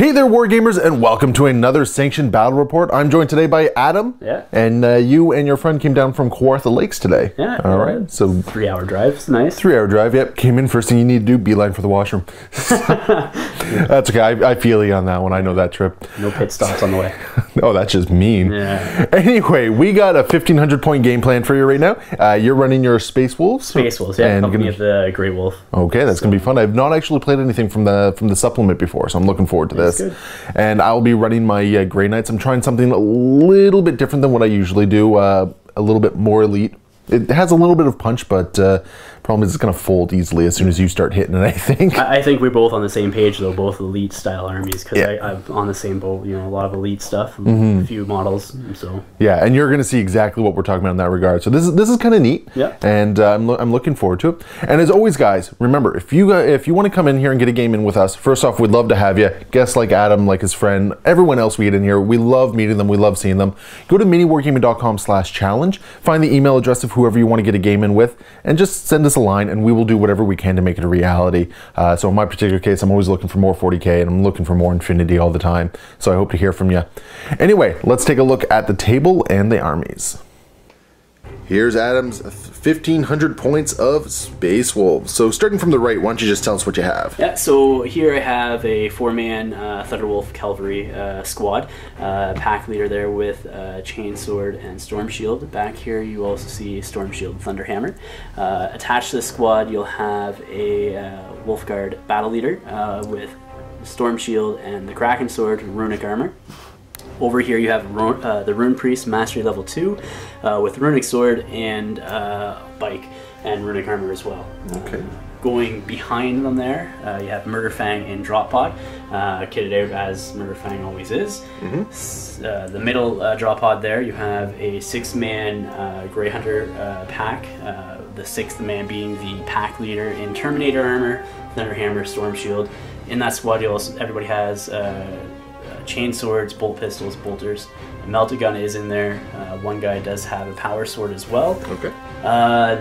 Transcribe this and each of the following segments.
Hey there, Wargamers, and welcome to another Sanctioned Battle Report. I'm joined today by Adam. Yeah. And you and your friend came down from Kawartha Lakes today. Yeah. All right. So 3-hour drive. It's nice. 3-hour drive. Yep. Came in. First thing you need to do, beeline for the washroom. That's okay. I feel you on that one. I know that trip. No pit stops on the way. Oh, that's just mean. Yeah. Anyway, we got a 1,500 point game plan for you right now. You're running your Space Wolves. Space Wolves. Yeah. Company of the Grey Wolf. Okay, that's gonna be fun. I've not actually played anything from the supplement before, so I'm looking forward to this. Good. And I'll be running my Grey Knights. I'm trying something a little bit different than what I usually do. A little bit more elite. It has a little bit of punch, but problem is it's going to fold easily as soon as you start hitting it, I think. I think we're both on the same page, though, both elite style armies, because I'm on the same boat, you know, a lot of elite stuff, a few models, so. Yeah, and you're going to see exactly what we're talking about in that regard. So this is kind of neat, and I'm looking forward to it. And as always, guys, remember, if you want to come in here and get a game in with us, first off, we'd love to have you. Guests like Adam, like his friend, everyone else we get in here, we love meeting them, we love seeing them. Go to miniwargaming.com/challenge, find the email address of whoever you want to get a game in with, and just send us a line, and we will do whatever we can to make it a reality. So in my particular case, I'm always looking for more 40K, and I'm looking for more Infinity all the time. So I hope to hear from you. Anyway, let's take a look at the table and the armies. Here's Adam's 1,500 points of Space Wolves. So starting from the right, why don't you just tell us what you have? Yeah, so here I have a 4-man Thunderwolf Cavalry squad. Pack leader there with Chainsword and Storm Shield. Back here you also see Storm Shield Thunderhammer. Attached to the squad you'll have a Wolf Guard battle leader with Storm Shield and the Kraken Sword Runic Armor. Over here you have the Rune Priest Mastery Level 2 with Runic Sword and Bike and Runic Armor as well. Okay. Going behind them there, you have Murderfang in Drop Pod, kitted out as Murderfang always is. The middle Drop Pod there, you have a 6-man Grey Hunter pack, the 6th man being the pack leader in Terminator Armor, Thunderhammer, Storm Shield. In that squad, everybody has chain swords, bolt pistols, bolters. A melted gun is in there. One guy does have a power sword as well. Okay.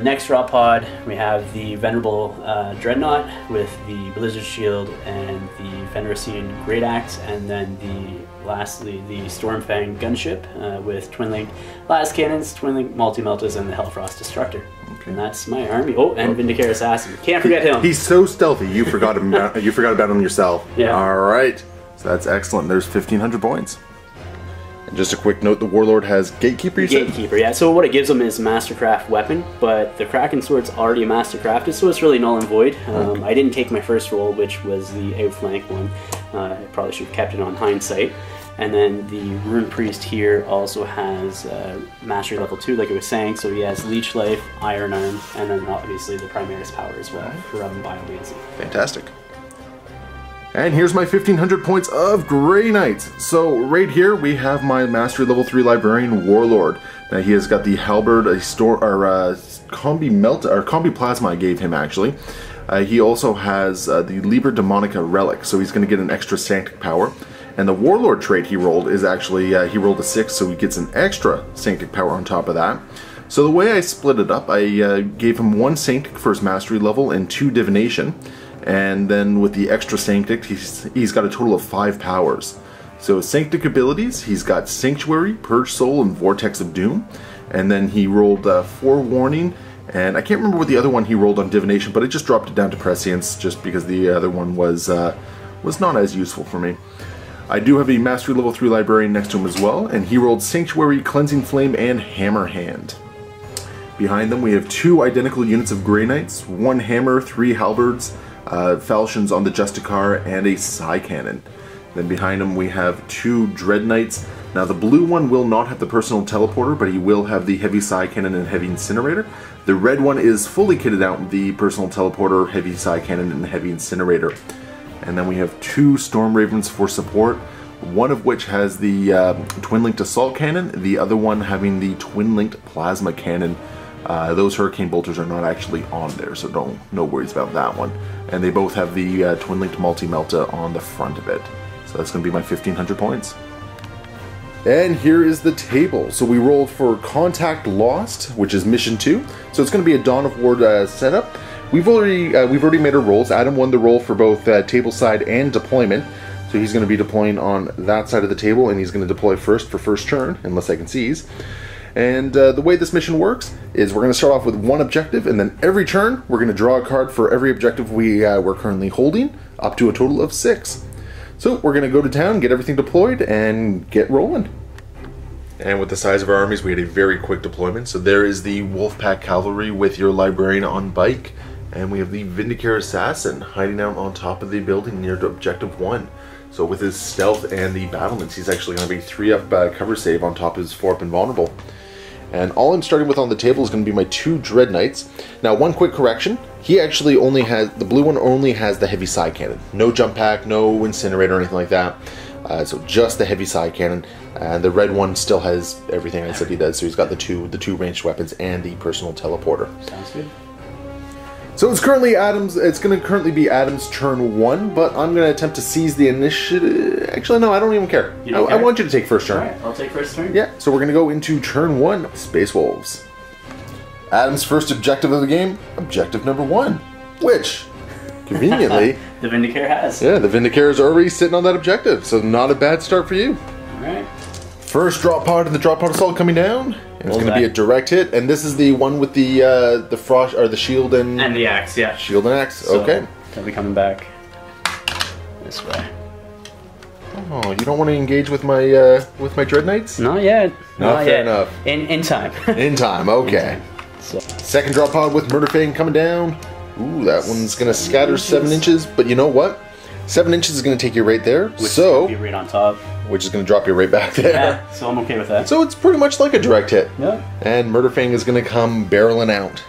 Next drop pod, we have the Venerable Dreadnought with the Blizzard Shield and the Fenrisian Great Axe, and then lastly the Stormfang Gunship with Twin-Link Las Cannons, Twin-Link Multi-Meltas, and the Hellfrost Destructor. Okay. And that's my army. Oh, and Vindicator Assassin. Can't forget him. He's so stealthy. You forgot him. You forgot about him yourself. Yeah. All right. So that's excellent. There's 1,500 points. And just a quick note, the Warlord has Gatekeeper, you said? Gatekeeper, yeah. So what it gives him is Mastercraft weapon, but the Kraken Sword's already Mastercrafted, so it's really null and void. Okay. I didn't take my first roll, which was the outflank one. I probably should have kept it on hindsight. And then the Rune Priest here also has Mastery Level 2, like I was saying, so he has Leech Life, Iron Arm, and then obviously the Primaris Power as well for Biomancy. Fantastic. And here's my 1,500 points of Grey Knights. So right here we have my Mastery Level 3 Librarian Warlord. Now he has got the Halberd, Combi Plasma I gave him actually. He also has the Liber Demonica Relic, so he's going to get an extra Sanctic Power. And the Warlord trait he rolled is actually, he rolled a 6, so he gets an extra Sanctic Power on top of that. So the way I split it up, I gave him 1 Sanctic for his Mastery level and 2 Divination. And then with the extra Sanctic, he's got a total of 5 powers. So Sanctic abilities, he's got Sanctuary, Purge Soul, and Vortex of Doom. And then he rolled 4 Warning, and I can't remember what the other one he rolled on Divination, but it just dropped it down to Prescience, just because the other one was not as useful for me. I do have a Mastery Level 3 Librarian next to him as well, and he rolled Sanctuary, Cleansing Flame, and Hammer Hand. Behind them we have 2 identical units of Grey Knights, 1 Hammer, 3 Halberds, falchions on the Justicar, and a Psy Cannon. Then behind him we have 2 Dread Knights. Now the blue one will not have the personal teleporter, but he will have the Heavy Psy Cannon and Heavy Incinerator. The red one is fully kitted out with the personal teleporter, Heavy Psy Cannon, and Heavy Incinerator. And then we have 2 Storm Ravens for support, one of which has the Twin-Linked Assault Cannon, the other one having the Twin-Linked Plasma Cannon. Those Hurricane Bolters are not actually on there, so no worries about that one. And they both have the Twin-Linked Multi-Melta on the front of it. So that's going to be my 1,500 points. And here is the table. So we rolled for Contact Lost, which is Mission 2. So it's going to be a Dawn of War setup. We've already made our rolls. Adam won the roll for both tableside and deployment. So So he's going to be deploying on that side of the table, and he's going to deploy first for first turn, unless I can seize. And the way this mission works is we're going to start off with one objective, and then every turn we're going to draw a card for every objective we're currently holding, up to a total of 6. So we're going to go to town, get everything deployed, and get rolling. And with the size of our armies, we had a very quick deployment. So there is the Wolfpack Cavalry with your Librarian on bike, and we have the Vindicare Assassin hiding out on top of the building near to Objective 1. So with his stealth and the battlements, he's actually going to be 3-up cover save on top of his 4-up invulnerable. And all I'm starting with on the table is going to be my 2 Dread Knights. Now, one quick correction. He actually only has, the blue one only has the heavy side cannon. No jump pack, no incinerator or anything like that. So just the heavy side cannon. And the red one still has everything I said he does. So he's got the two ranged weapons and the personal teleporter. Sounds good. So it's currently Adam's. It's going to currently be Adam's turn 1, but I'm going to attempt to seize the initiative. Actually, no, I don't even care. You don't care? I want you to take first turn. All right, I'll take first turn. Yeah. So we're going to go into turn 1, Space Wolves. Adam's first objective of the game, objective number 1, which conveniently the Vindicare has. Yeah, the Vindicare is already sitting on that objective, so not a bad start for you. All right. First drop pod and the drop pod assault coming down. And it's going to be a direct hit, and this is the one with the frost or the shield and the axe. Yeah. Shield and axe. So, okay. They'll be coming back this way. Oh, you don't want to engage with my Dread Knights? Not yet. Not fair enough. In time. In time. Okay. In time. So. Second drop pod with Murder Fang coming down. Ooh, that one's going to scatter 7 inches, but you know what? 7 inches is going to take you right there. Which is going to be right on top. Which is going to drop you right back there. Yeah, so I'm okay with that. So it's pretty much like a direct hit. Yeah. And Murder Fang is going to come barreling out.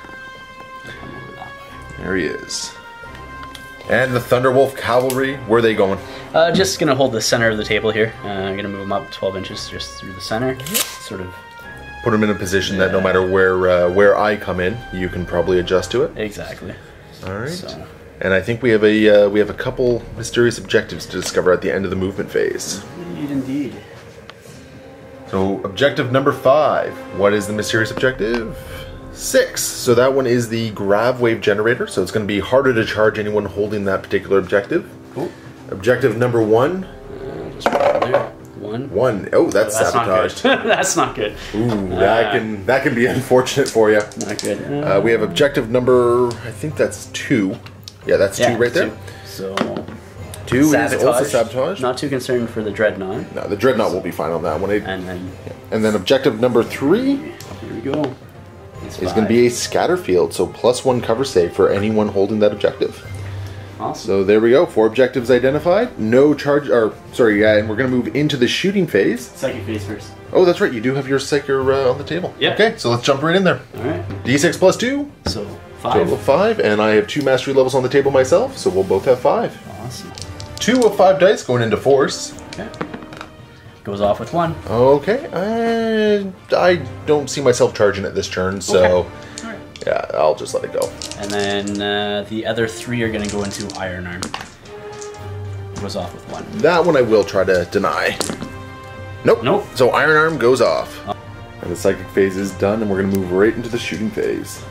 There he is. And the Thunderwolf Cavalry, where are they going? Just going to hold the center of the table here. I'm going to move them up 12 inches just through the center. Sort of. Put them in a position that no matter where I come in, you can probably adjust to it. Exactly. All right. So. And I think we have a couple mysterious objectives to discover at the end of the movement phase. Indeed. So objective number 5. What is the mysterious objective? 6. So that one is the Grav Wave Generator. So it's going to be harder to charge anyone holding that particular objective. Cool. Objective number 1. Just right there. 1. Oh, that's sabotaged. That's not good. Ooh, that can be unfortunate for you. Not good. We have objective number, I think that's 2. Yeah, that's 2 right there. 2. So 2 is also sabotage. Not too concerned for the Dreadnought. No, the Dreadnought will be fine on that one. And then objective number 3. Here we go. It's going to be a scatter field, so +1 cover save for anyone holding that objective. Awesome. So there we go. 4 objectives identified. No charge, and we're going to move into the shooting phase. Psychic phase first. Oh, that's right. You do have your Psyker on the table. Yeah. Okay, so let's jump right in there. All right. D6 plus 2. So 5. Total of 5, and I have 2 mastery levels on the table myself, so we'll both have 5. Awesome. 2 of 5 dice going into force. Okay. Goes off with 1. Okay. I don't see myself charging it this turn, so okay. All right. Yeah, I'll just let it go. And then the other 3 are going to go into Iron Arm. Goes off with 1. That one I will try to deny. Nope. Nope. So Iron Arm goes off. And the psychic phase is done, and we're going to move right into the shooting phase.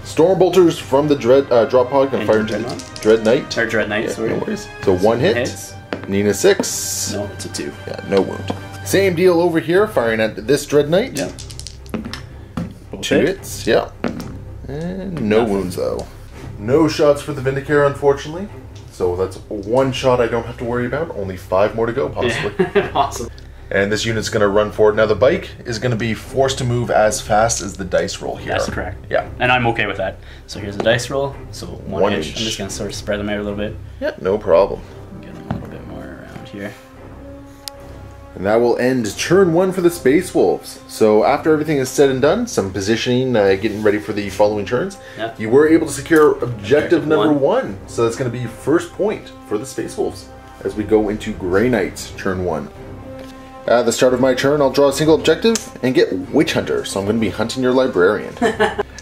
Storm bolters from the drop pod can fire into the Dread Knight. Or Dread Knight, sorry. No worries. So 1 hit. Hits. Nina 6. No, it's a 2. Yeah, no wound. Same deal over here, firing at this Dread Knight. Yep. 2 hits. Yeah. And no wounds though. No shots for the Vindicare, unfortunately. So that's 1 shot I don't have to worry about. Only 5 more to go, possibly. Yeah. Awesome. And this unit's going to run forward. Now the bike is going to be forced to move as fast as the dice roll here. That's correct. Yeah. And I'm okay with that. So here's the dice roll. So 1 inch. inch. I'm just going to sort of spread them out a little bit. Yeah, no problem. Get them a little bit more around here. And that will end turn 1 for the Space Wolves. So after everything is said and done, some positioning, getting ready for the following turns, yeah. You were able to secure objective number 1. So that's going to be first point for the Space Wolves as we go into Grey Knights turn 1. At the start of my turn, I'll draw a single objective and get Witch Hunter. So I'm going to be hunting your Librarian.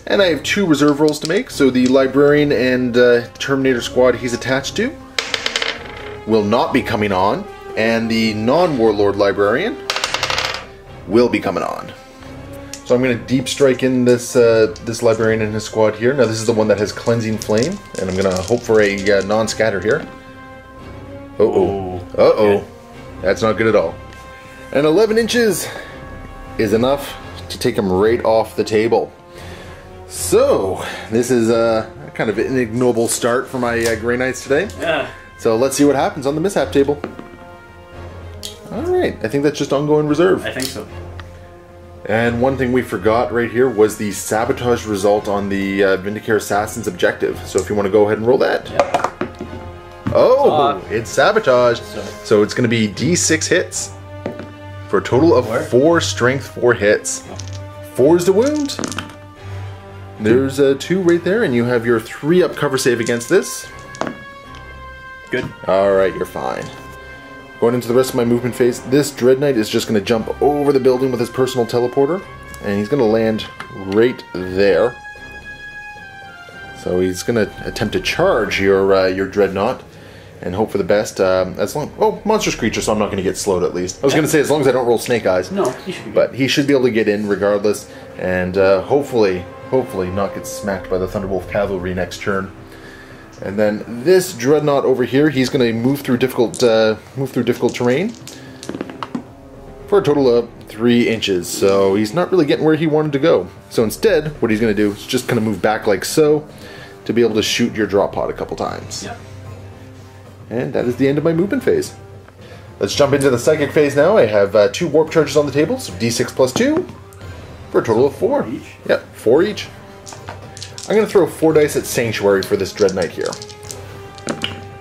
And I have 2 reserve rolls to make. So the Librarian and Terminator squad he's attached to will not be coming on. And the non-Warlord Librarian will be coming on. So I'm going to deep strike in this Librarian and his squad here. Now this is the one that has Cleansing Flame, and I'm going to hope for a non-scatter here. Uh-oh. That's not good at all. And 11 inches is enough to take him right off the table. So, this is kind of an ignoble start for my Grey Knights today. Yeah. So let's see what happens on the mishap table. Alright, I think that's just ongoing reserve. I think so. And one thing we forgot right here was the sabotage result on the Vindicare Assassin's objective. So if you want to go ahead and roll that. Yeah. Oh, it's sabotage. So it's going to be D6 hits for a total of 4 strength, 4 hits. 4 is the wound. There's a 2 right there, and you have your 3 up cover save against this. Good. Alright, you're fine. Going into the rest of my movement phase, this Dread Knight is just going to jump over the building with his personal teleporter, and he's going to land right there. So he's going to attempt to charge your Dreadnought, and hope for the best. Monstrous creature, so I'm not going to get slowed at least. I was going to say as long as I don't roll Snake Eyes. No, he should be good. But he should be able to get in regardless, and hopefully not get smacked by the Thunderwolf Cavalry next turn. And then this Dreadnought over here, he's going to move through difficult terrain for a total of 3 inches. So he's not really getting where he wanted to go. So instead, what he's going to do is just kind of move back like so to be able to shoot your drop pod a couple times. Yeah. And that is the end of my movement phase. Let's jump into the psychic phase now. I have 2 warp charges on the table, so D6 plus 2 for a total of 4. 4 each? Yep, 4 each. I'm going to throw 4 dice at Sanctuary for this Dread Knight here.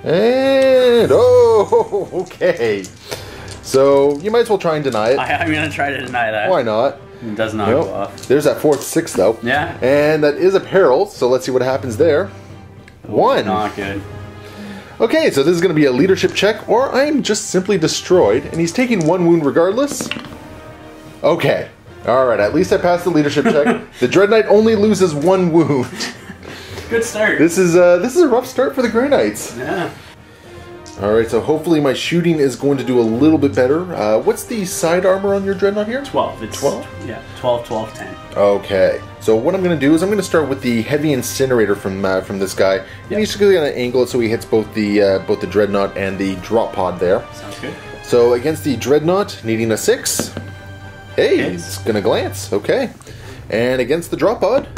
And, oh, okay. So, you might as well try and deny it. I'm going to try to deny that. Why not? It does not go off. There's that 4th, 6th though. Yeah. And that is a peril, so let's see what happens there. 1. Not good. Okay, so this is going to be a leadership check, or I'm just simply destroyed, and he's taking 1 wound regardless. Okay. Alright, at least I passed the leadership check. The Dread Knight only loses 1 wound. Good start. This is a rough start for the Grey Knights. Yeah. Alright, so hopefully my shooting is going to do a little bit better. What's the side armor on your Dreadnought here? 12. It's 12? Yeah, 12, 12, 10. Okay, so what I'm going to do is I'm going to start with the heavy incinerator from this guy. Yep. And he's going to angle it so he hits both the Dreadnought and the drop pod there. Sounds good. So against the Dreadnought, needing a 6. Hey, it's going to glance. Okay. And against the drop pod,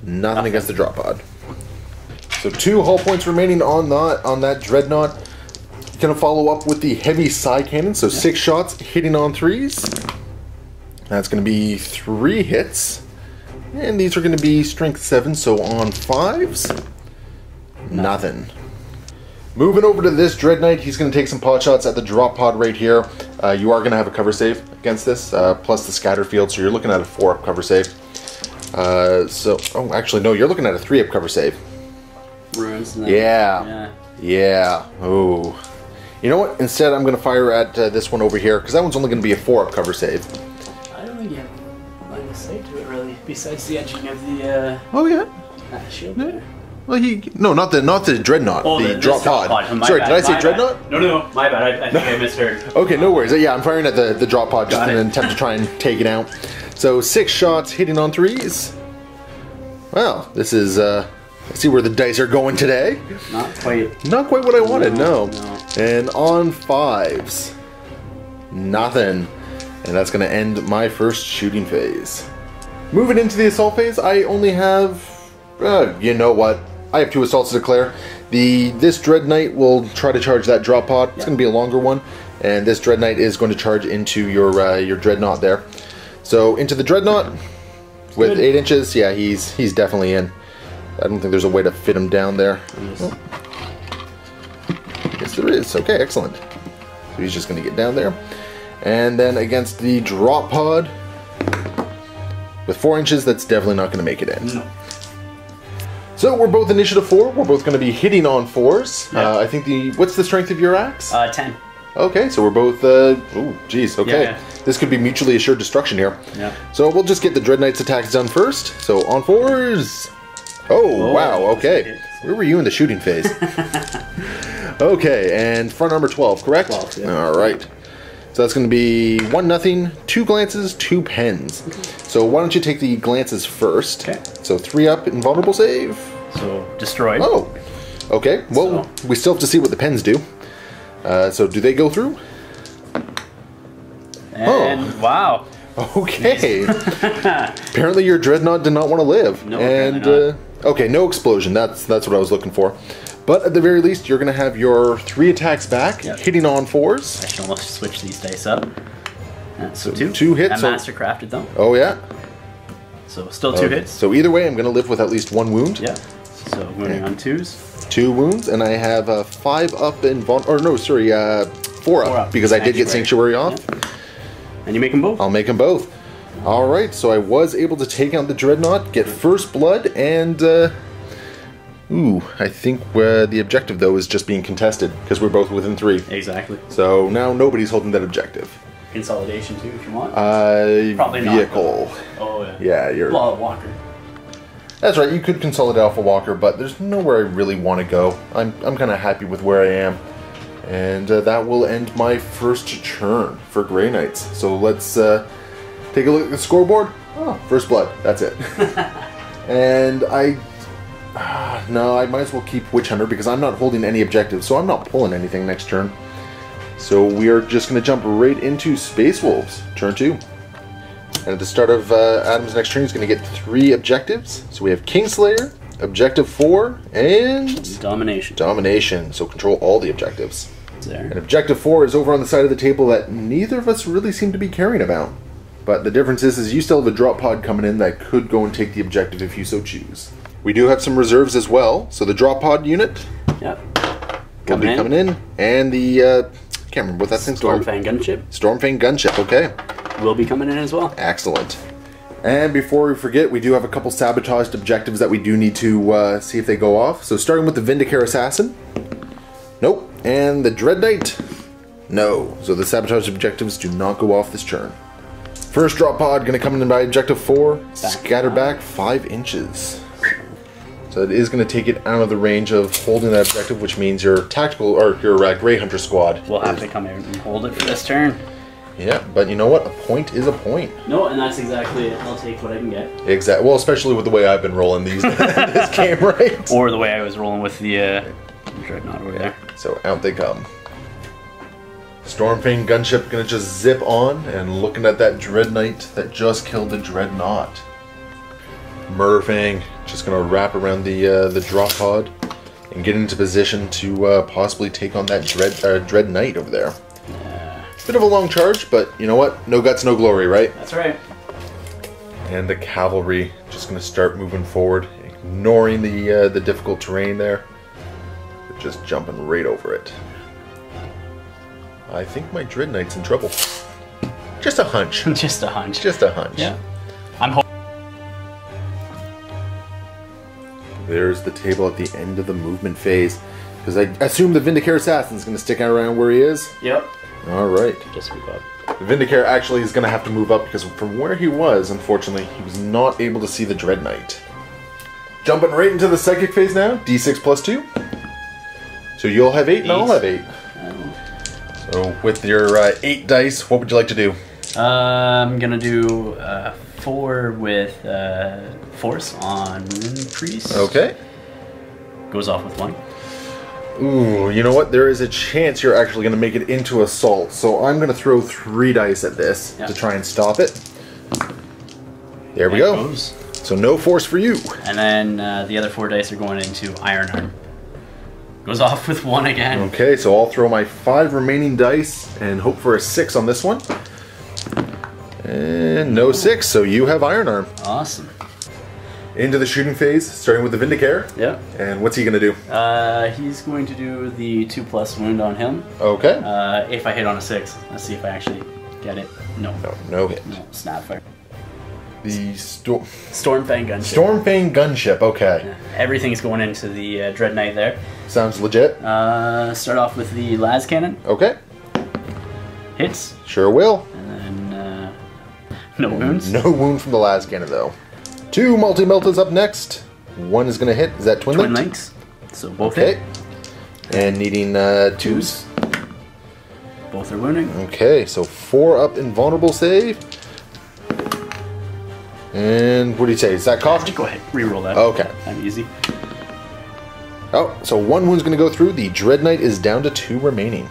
nothing against the drop pod. So 2 hull points remaining on that Dreadnought. Going to follow up with the heavy side cannon. So 6 shots hitting on 3s. That's going to be 3 hits. And these are going to be strength 7, so on 5s, nothing. Moving over to this Dread Knight, he's going to take some pot shots at the drop pod right here. You are going to have a cover save against this, plus the scatter field, so you're looking at a 4-up cover save. Actually no, you're looking at a 3-up cover save. Runes. Yeah. Oh. You know what? Instead, I'm going to fire at this one over here, because that one's only going to be a 4-up cover save. I don't think you have line of sight to it, really, besides the edging of the Oh, yeah? shield there. Well, not the Dreadnought, the drop pod. Sorry, did I say Dreadnought? No, my bad. I think I misheard. Okay, no worries. Yeah, I'm firing at the drop pod just in an attempt to try and take it out. So 6 shots hitting on 3s. Well, this is I see where the dice are going today. Not quite. Not quite what I wanted. No. No. And on 5s, nothing. And that's going to end my first shooting phase. Moving into the assault phase, I only have, you know what? I have 2 assaults to declare. This Dread Knight will try to charge that drop pod. It's going to be a longer one, and this Dread Knight is going to charge into your Dreadnought there. So into the Dreadnought with Good. 8 inches. Yeah, he's definitely in. I don't think there's a way to fit him down there. Yes. Oh. Yes, there is. Okay, excellent. So he's just going to get down there, and then against the drop pod with 4 inches, that's definitely not going to make it in. No. So we're both initiative 4. We're both going to be hitting on 4s. Yeah. I think what's the strength of your axe? 10. Okay, so we're both. Oh, geez. Okay, Yeah. This could be mutually assured destruction here. Yeah. So we'll just get the Dread Knight's attacks done first. So on 4s. Oh wow. Okay. Where were you in the shooting phase? Okay, and front armor 12, correct? 12. Yeah. All right. So that's going to be 1-0, 2 glances, 2 pens. So why don't you take the glances first? Okay. So 3 up, invulnerable save. So destroyed. Oh, okay. Well, we still have to see what the pens do. Yeah. So do they go through? And wow. Okay. Apparently your Dreadnought did not want to live. No, and okay, no explosion. That's what I was looking for. But at the very least, you're going to have your 3 attacks back, hitting on 4s. I should almost switch these dice up. So 2. 2 hits. And mastercrafted though. Oh yeah. So still 2 hits. So either way, I'm going to live with at least 1 wound. Yeah. So wounding on 2s. 2 wounds, and I have 5 up in 4 up because I did get Sanctuary off. Yep. And you make them both. I'll make them both. All right, so I was able to take out the Dreadnought, get first blood, and I think the objective though is just being contested because we're both within 3. Exactly. So now nobody's holding that objective. Consolidation too, if you want. Probably vehicle. Not. Oh yeah. Yeah, you're. Well, Walker. That's right. You could consolidate Alpha Walker, but there's nowhere I really want to go. I'm kind of happy with where I am. And that will end my first turn for Grey Knights. So let's take a look at the scoreboard. Oh, first blood. That's it. And no, I might as well keep Witch Hunter because I'm not holding any objectives, so I'm not pulling anything next turn. So we are just going to jump right into Space Wolves, turn 2. And at the start of Adam's next turn, he's going to get 3 objectives. So we have Kingslayer, Objective 4, and Domination. Domination. So control all the objectives. There. And Objective 4 is over on the side of the table that neither of us really seem to be caring about. But the difference is you still have a drop pod coming in that could go and take the objective if you so choose. We do have some reserves as well. So the drop pod unit will be coming in. And the, I can't remember what that thing's called. Stormfang Gunship. Stormfang Gunship, okay. Will be coming in as well. Excellent. And before we forget, we do have a couple sabotaged objectives that we do need to see if they go off. So starting with the Vindicare Assassin. Nope. And the Dread Knight. No. So the sabotaged objectives do not go off this turn. First drop pod going to come in by Objective 4. Scatter back 5 inches. So it is going to take it out of the range of holding that objective, which means your tactical or your Grey Hunter squad will have to come in and hold it for this turn. Yeah, but you know what? A point is a point. No, and that's exactly it. I'll take what I can get. Exactly. Well, especially with the way I've been rolling these this game, right? Or the way I was rolling with the Dreadnought over there. So out they come. Stormfang Gunship gonna just zip on and looking at that Dread Knight that just killed the Dreadnought. Murderfang just gonna wrap around the drop pod and get into position to possibly take on that Dread Knight over there. Bit of a long charge, but you know what? No guts, no glory, right? That's right. And the cavalry just going to start moving forward, ignoring the difficult terrain there. They're just jumping right over it. I think my Dread Knight's in trouble. Just a hunch. Just a hunch. Just a hunch. Yeah. I'm hoping. There's the table at the end of the movement phase. Because I assume the Vindicare Assassin's going to stick around where he is. Yep. Alright. Just move up. The Vindicare actually is going to have to move up because from where he was, unfortunately, he was not able to see the Dread Knight. Jumping right into the Psychic phase now, D6 plus 2. So you'll have 8 and I'll have 8. So with your 8 dice, what would you like to do? I'm going to do 4 with Force on Rune Priest. Okay. Goes off with 1. Ooh, you know what? There is a chance you're actually going to make it into Assault, so I'm going to throw 3 dice at this to try and stop it. There we go. So no Force for you. And then the other 4 dice are going into Iron Arm. Goes off with 1 again. Okay, so I'll throw my 5 remaining dice and hope for a 6 on this one. And no 6, so you have Iron Arm. Awesome. Into the shooting phase, starting with the Vindicare. Yep. And what's he going to do? He's going to do the 2+ wound on him. Okay. If I hit on a 6. Let's see if I actually get it. No. No hit. No, Snapfire. The Stormfang Gunship. Stormfang Gunship, okay. Yeah. Everything's going into the Dread Knight there. Sounds legit. Start off with the Las Cannon. Okay. Hits. Sure will. And then no wounds. No wound from the Las Cannon though. 2 multi-meltas up next. 1 is going to hit. Is that Twin Links? So both hit. And needing 2s. Both are wounding. Okay, so 4 up invulnerable save. And what do you say? Is that coughed? Go ahead. Reroll that. Okay. I'm easy. Oh, so 1 wound's going to go through. The Dread Knight is down to 2 remaining.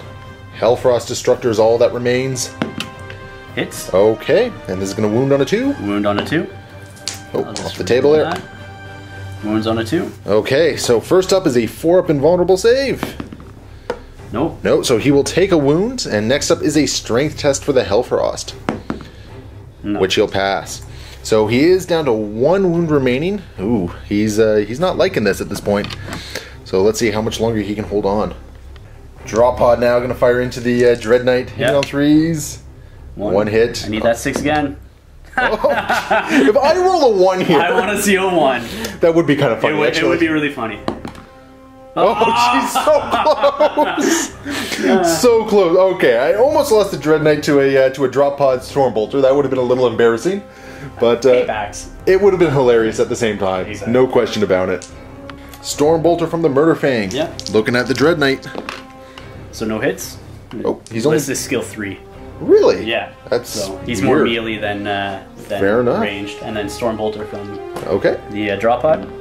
Hellfrost Destructor is all that remains. Hits. Okay, and this is going to wound on a 2. Wound on a 2. Oh, off the table there. That. Wounds on a 2. Okay, so first up is a 4-up invulnerable save. Nope. No, so he will take a wound, and next up is a strength test for the Hellfrost, which he'll pass. So he is down to 1 wound remaining. Ooh, he's not liking this at this point. So let's see how much longer he can hold on. Drop pod now, going to fire into the Dread Knight. Hitting on 3s. 1 hit. I need that 6 again. If I roll a 1 here, I want to see a 1. That would be kind of funny. It would be really funny. Oh, she's so close. So close. Okay, I almost lost the Dread Knight to a drop pod Stormbolter. That would have been a little embarrassing, but Paybacks. It would have been hilarious at the same time. Exactly. No question about it. Stormbolter from the Murder Fang. Yeah. Looking at the Dread Knight. So no hits. Oh, he's only this is skill 3. Really? Yeah. That's so he's weird. more melee than Fair enough. ranged, and then Stormbolter from the drop pod.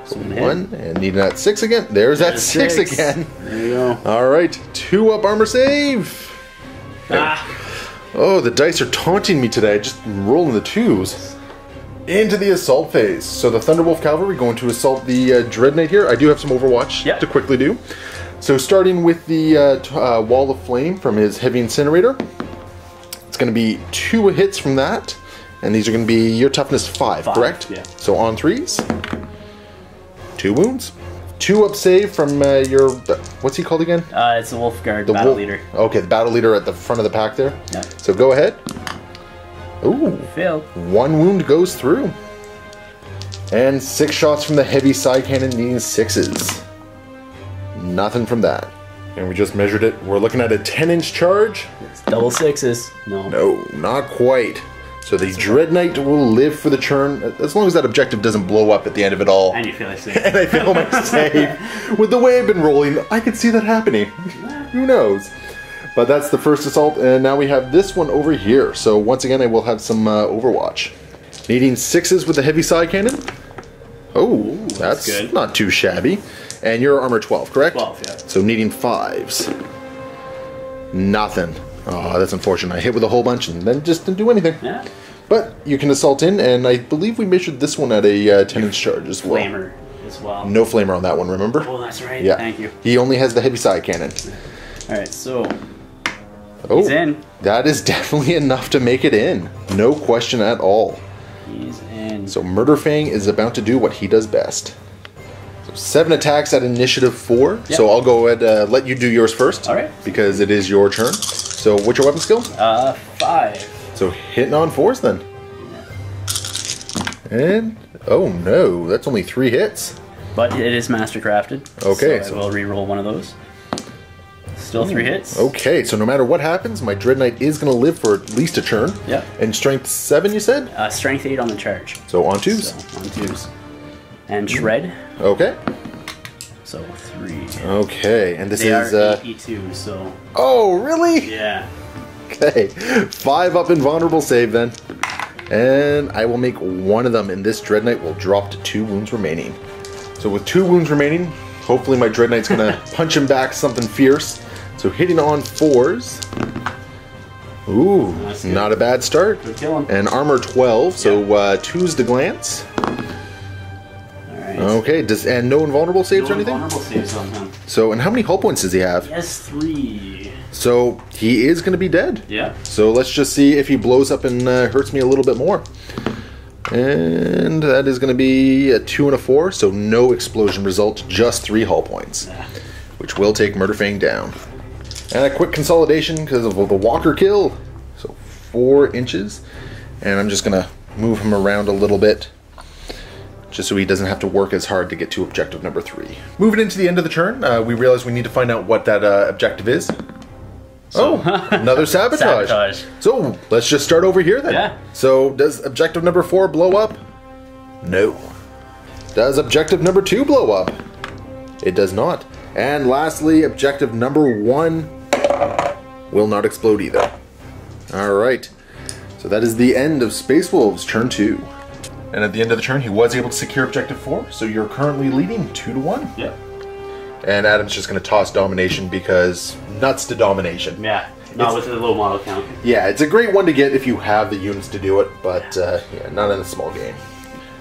So 1 and need that 6 again. There's that 6 again. There you go. All right, 2-up armor save. Oh, the dice are taunting me today. Just rolling the 2s. Into the assault phase. So the Thunderwolf Cavalry going to assault the Dread Knight here. I do have some Overwatch to quickly do. So starting with the Wall of Flame from his Heavy Incinerator. It's going to be 2 hits from that. And these are going to be your toughness 5, correct? Yeah. So on 3s. 2 wounds. 2-up save from your... What's he called again? It's the Wolfguard Battle Leader. Okay, the Battle Leader at the front of the pack there. Yeah. So go ahead. Ooh. Failed. 1 wound goes through. And 6 shots from the Heavy Side Cannon needing 6s. Nothing from that. And we just measured it. We're looking at a 10-inch charge. It's double 6s. No. No, not quite. So the Dread Knight will live for the turn, as long as that objective doesn't blow up at the end of it all. And you feel like safe. And I feel my save. With the way I've been rolling, I could see that happening. Who knows? But that's the first assault, and now we have this one over here. So once again, I will have some Overwatch. Needing 6s with the Heavy Side Cannon. Oh, that's good. Not too shabby. And you're armor 12, correct? 12, yeah. So needing 5s. Nothing. Oh, that's unfortunate. I hit with a whole bunch and then just didn't do anything. Yeah. But you can assault in, and I believe we measured this one at a 10-inch charge as well. Flamer as well. No flamer on that one, remember? Oh, that's right. Yeah. Thank you. He only has the Heavy Side Cannon. Alright, so... Oh, he's in. That is definitely enough to make it in. No question at all. He's in. So Murder Fang is about to do what he does best. So 7 attacks at initiative 4. Yep. So I'll go ahead let you do yours first. Alright. Because it is your turn. So what's your weapon skill? 5. So hitting on 4s then. And oh no, that's only 3 hits. But it is mastercrafted. Okay. So I will re-roll one of those. Still 3 hits. Okay, so no matter what happens, my Dread Knight is going to live for at least a turn. Yeah. And strength 7, you said? Strength 8 on the charge. So on 2s. So on 2s. And shred. Okay. So 3. Okay, and this they is are AP2, so. Oh, really? Yeah. Okay. 5-up invulnerable save then. And I will make one of them, and this Dread Knight will drop to 2 wounds remaining. So with 2 wounds remaining, hopefully my Dread Knight's gonna punch him back something fierce. So hitting on 4s. Ooh, not a bad start. Good killing. And armor 12, so 2s to glance. Alright. Okay, and no invulnerable saves or anything? No invulnerable saves on him. So, and how many hull points does he have? He has 3. So he is going to be dead. Yeah. So let's just see if he blows up and hurts me a little bit more. And that is going to be a 2 and a 4, so no explosion result, just 3 hull points. Yeah. Which will take Murder Fang down. And a quick consolidation because of the Walker kill. So 4 inches. And I'm just going to move him around a little bit, just so he doesn't have to work as hard to get to objective number 3. Moving into the end of the turn, we realize we need to find out what that objective is. So, another sabotage. Sabotage. So, let's just start over here then. Yeah. So, does objective number 4 blow up? No. Does objective number 2 blow up? It does not. And lastly, objective number 1 will not explode either. Alright. So that is the end of Space Wolves turn 2. And at the end of the turn, he was able to secure objective 4, so you're currently leading 2-1. Yep. And Adam's just going to toss domination because nuts to domination. Yeah, not with the low model count. Yeah, it's a great one to get if you have the units to do it, but yeah, not in a small game.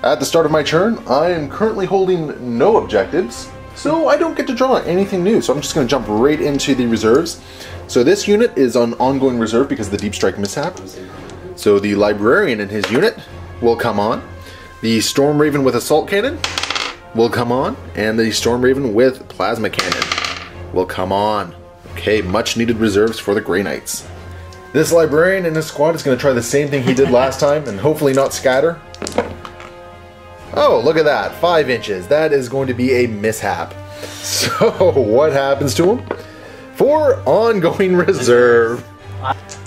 At the start of my turn, I am currently holding no objectives, so I don't get to draw anything new, so I'm just going to jump right into the reserves. So this unit is on ongoing reserve because of the Deep Strike mishap. So the Librarian in his unit will come on. The Storm Raven with Assault Cannon will come on, and the Storm Raven with Plasma Cannon will come on. Okay, much needed reserves for the Grey Knights. This Librarian in his squad is going to try the same thing he did last time, and hopefully not scatter. Oh, look at that, 5 inches. That is going to be a mishap. So, what happens to him? For ongoing reserve.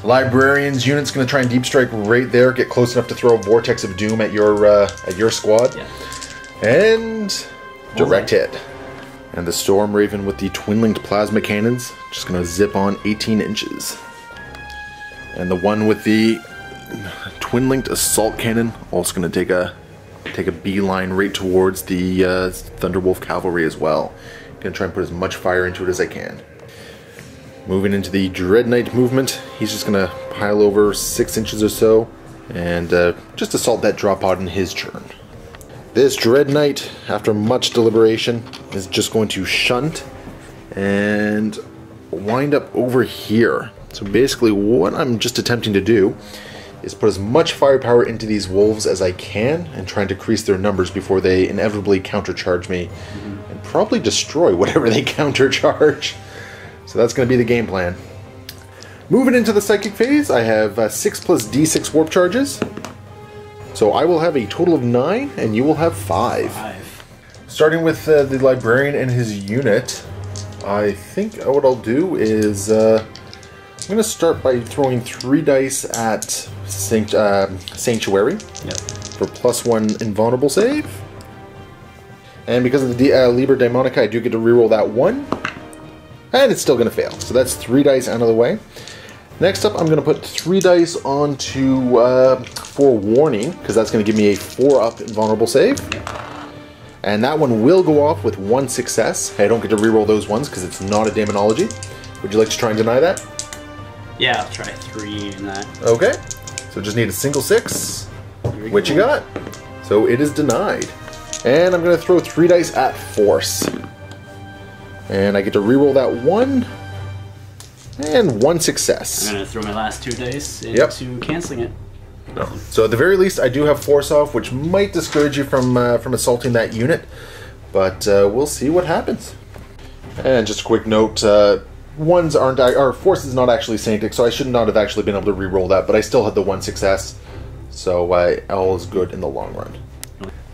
Librarian's unit's going to try and deep strike right there, get close enough to throw a Vortex of Doom at your squad. Yeah. And direct hit. And the Storm Raven with the twin-linked plasma cannons, just going to zip on 18 inches. And the one with the twin-linked assault cannon, also going to take a beeline right towards the Thunderwolf cavalry as well. Going to try and put as much fire into it as I can. Moving into the Dread Knight movement, he's just going to pile over 6 inches or so and just assault that drop pod in his turn. This Dread Knight, after much deliberation, is just going to shunt and wind up over here. So basically what I'm just attempting to do is put as much firepower into these wolves as I can and try and decrease their numbers before they inevitably countercharge me and probably destroy whatever they countercharge. So that's going to be the game plan. Moving into the Psychic phase, I have 6 plus D6 warp charges. So I will have a total of 9, and you will have 5. Starting with the Librarian and his unit, I think what I'll do is I'm going to start by throwing 3 dice at Sanctuary for +1 invulnerable save. And because of the Liber Daemonica, I do get to reroll that 1. And it's still going to fail. So that's 3 dice out of the way. Next up, I'm going to put 3 dice onto Forewarning, because that's going to give me a 4-up invulnerable save. And that one will go off with 1 success. I don't get to reroll those ones because it's not a Daemonology. Would you like to try and deny that? Yeah, I'll try 3 in that. Okay. So just need a single 6. What you got? So it is denied. And I'm going to throw 3 dice at Force. And I get to reroll that 1. And 1 success. I'm going to throw my last 2 dice into canceling it. No. So at the very least, I do have Force off, which might discourage you from assaulting that unit. But we'll see what happens. And just a quick note, Force is not actually Sanctic, so I should not have actually been able to reroll that, but I still had the 1 success. So all is good in the long run.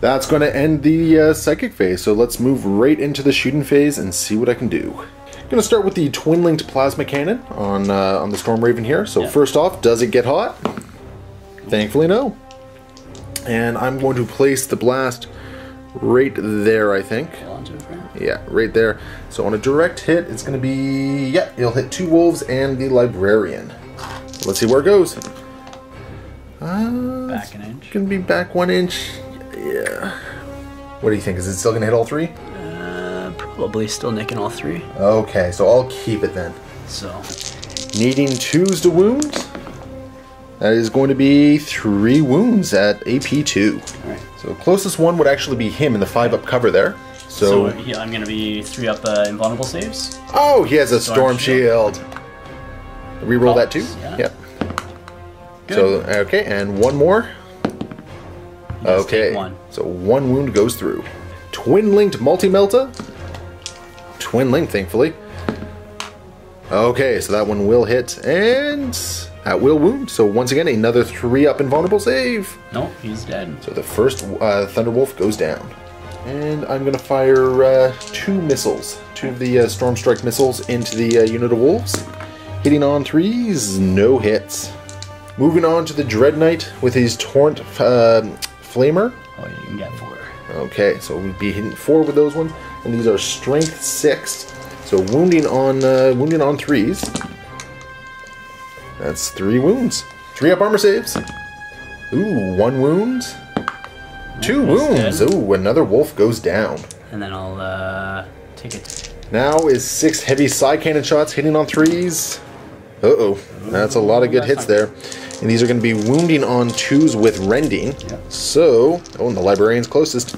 That's going to end the Psychic phase, so let's move right into the shooting phase and see what I can do. I'm going to start with the twin-linked plasma cannon on the Storm Raven here. So first off, does it get hot? Thankfully, no. And I'm going to place the blast right there, I think. Yeah, right there. So on a direct hit, it's going to be, it'll hit 2 wolves and the Librarian. Let's see where it goes. Back an inch. It's going to be back 1 inch. Yeah. What do you think? Is it still going to hit all 3? Probably still nicking all 3. Okay, so I'll keep it then. So, needing 2s to wound. That is going to be 3 wounds at AP 2. Alright. So closest one would actually be him in the 5-up cover there. So yeah, I'm going to be 3-up invulnerable saves. Oh, he has a Storm Shield. Reroll that too? Yeah. Yep. Good. So, okay, and 1 more. Okay, so 1 wound goes through. Twin-linked multi-melta. Twin-linked, thankfully. Okay, so that one will hit, and that will wound. So once again, another 3-up invulnerable save. Nope, he's dead. So the first Thunderwolf goes down. And I'm going to fire 2 missiles. 2 of the Storm Strike missiles into the unit of wolves. Hitting on 3s, no hits. Moving on to the Dread Knight with his Torrent Flamer. Oh, you can get 4. Okay, so we'll be hitting 4 with those ones, and these are Strength 6. So wounding on 3s. That's 3 wounds. 3-up armor saves. Ooh, 1 wound. 2 wounds. Dead. Ooh, another wolf goes down. And then I'll take Now is 6 heavy side cannon shots hitting on 3s. Uh-oh. That's a lot of good hits there. And these are going to be wounding on 2s with rending. Yep. So, oh, and the librarian's closest.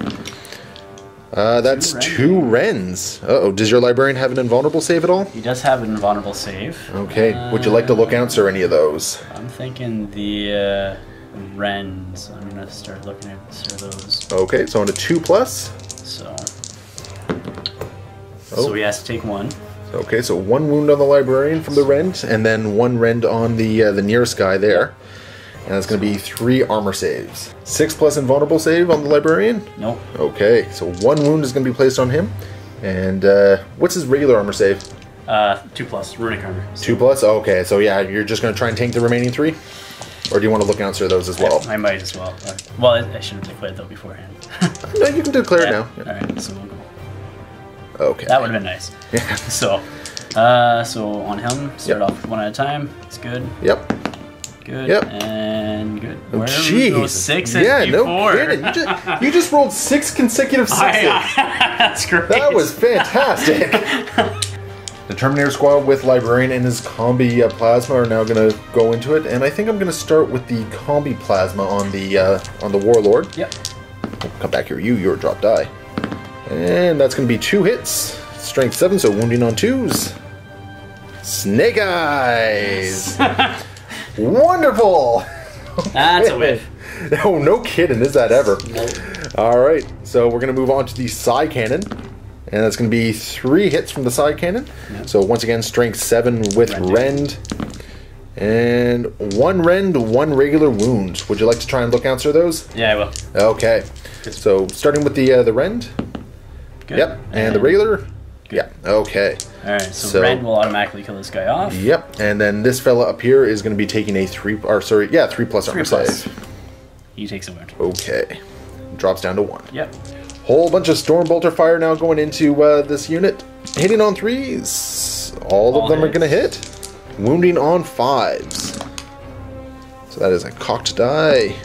That's 2 rends. Uh-oh. Does your librarian have an invulnerable save at all? He does have an invulnerable save. Okay. Would you like to look answer any of those? I'm thinking the rends. I'm going to start looking at those. Okay, so on a 2+. So he has to take 1. Okay, so 1 wound on the librarian from the rend, and then 1 rend on the nearest guy there. And that's going to be 3 armor saves. 6+ invulnerable save on the librarian? Nope. Okay, so 1 wound is going to be placed on him. And what's his regular armor save? 2+, runic armor. 2+? Okay, so yeah, you're just going to try and tank the remaining 3? Or do you want to look answer those as well? I might as well. Well, I should have declared though beforehand. No, you can declare it now. Yeah. Alright, so we'll go. Okay. That would have been nice. Yeah. So on him, start off with 1 at a time. It's good. Yep. Good. Yep. And good. Oh, Where jeez. those 6 and yeah, no 4? kidding. You just rolled 6 consecutive 6s. That's great. That was fantastic. The Terminator squad with Librarian and his combi plasma are now going to go into it, and I think I'm going to start with the combi plasma on the Warlord. Yep. Come back here, your drop die. And that's going to be 2 hits. Strength 7, so wounding on 2s. Snake Eyes! Wonderful! That's a whiff. Oh, no kidding, is that ever? Nope. Alright, so we're going to move on to the side cannon. And that's going to be 3 hits from the side cannon. Yep. So once again, strength 7 with rend. And 1 rend, 1 regular wound. Would you like to try and look answer those? Yeah, I will. Okay. So starting with the rend. Good. Yep. And the regular. Good. Yeah. Okay. Alright, so rend will automatically kill this guy off. Yep. And then this fella up here is going to be taking a 3+ armor save. He takes a wound. Okay. Drops down to 1. Yep. Whole bunch of Stormbolter fire now going into this unit. Hitting on 3s. All of them are going to hit. Wounding on 5s. So that is a cocked die.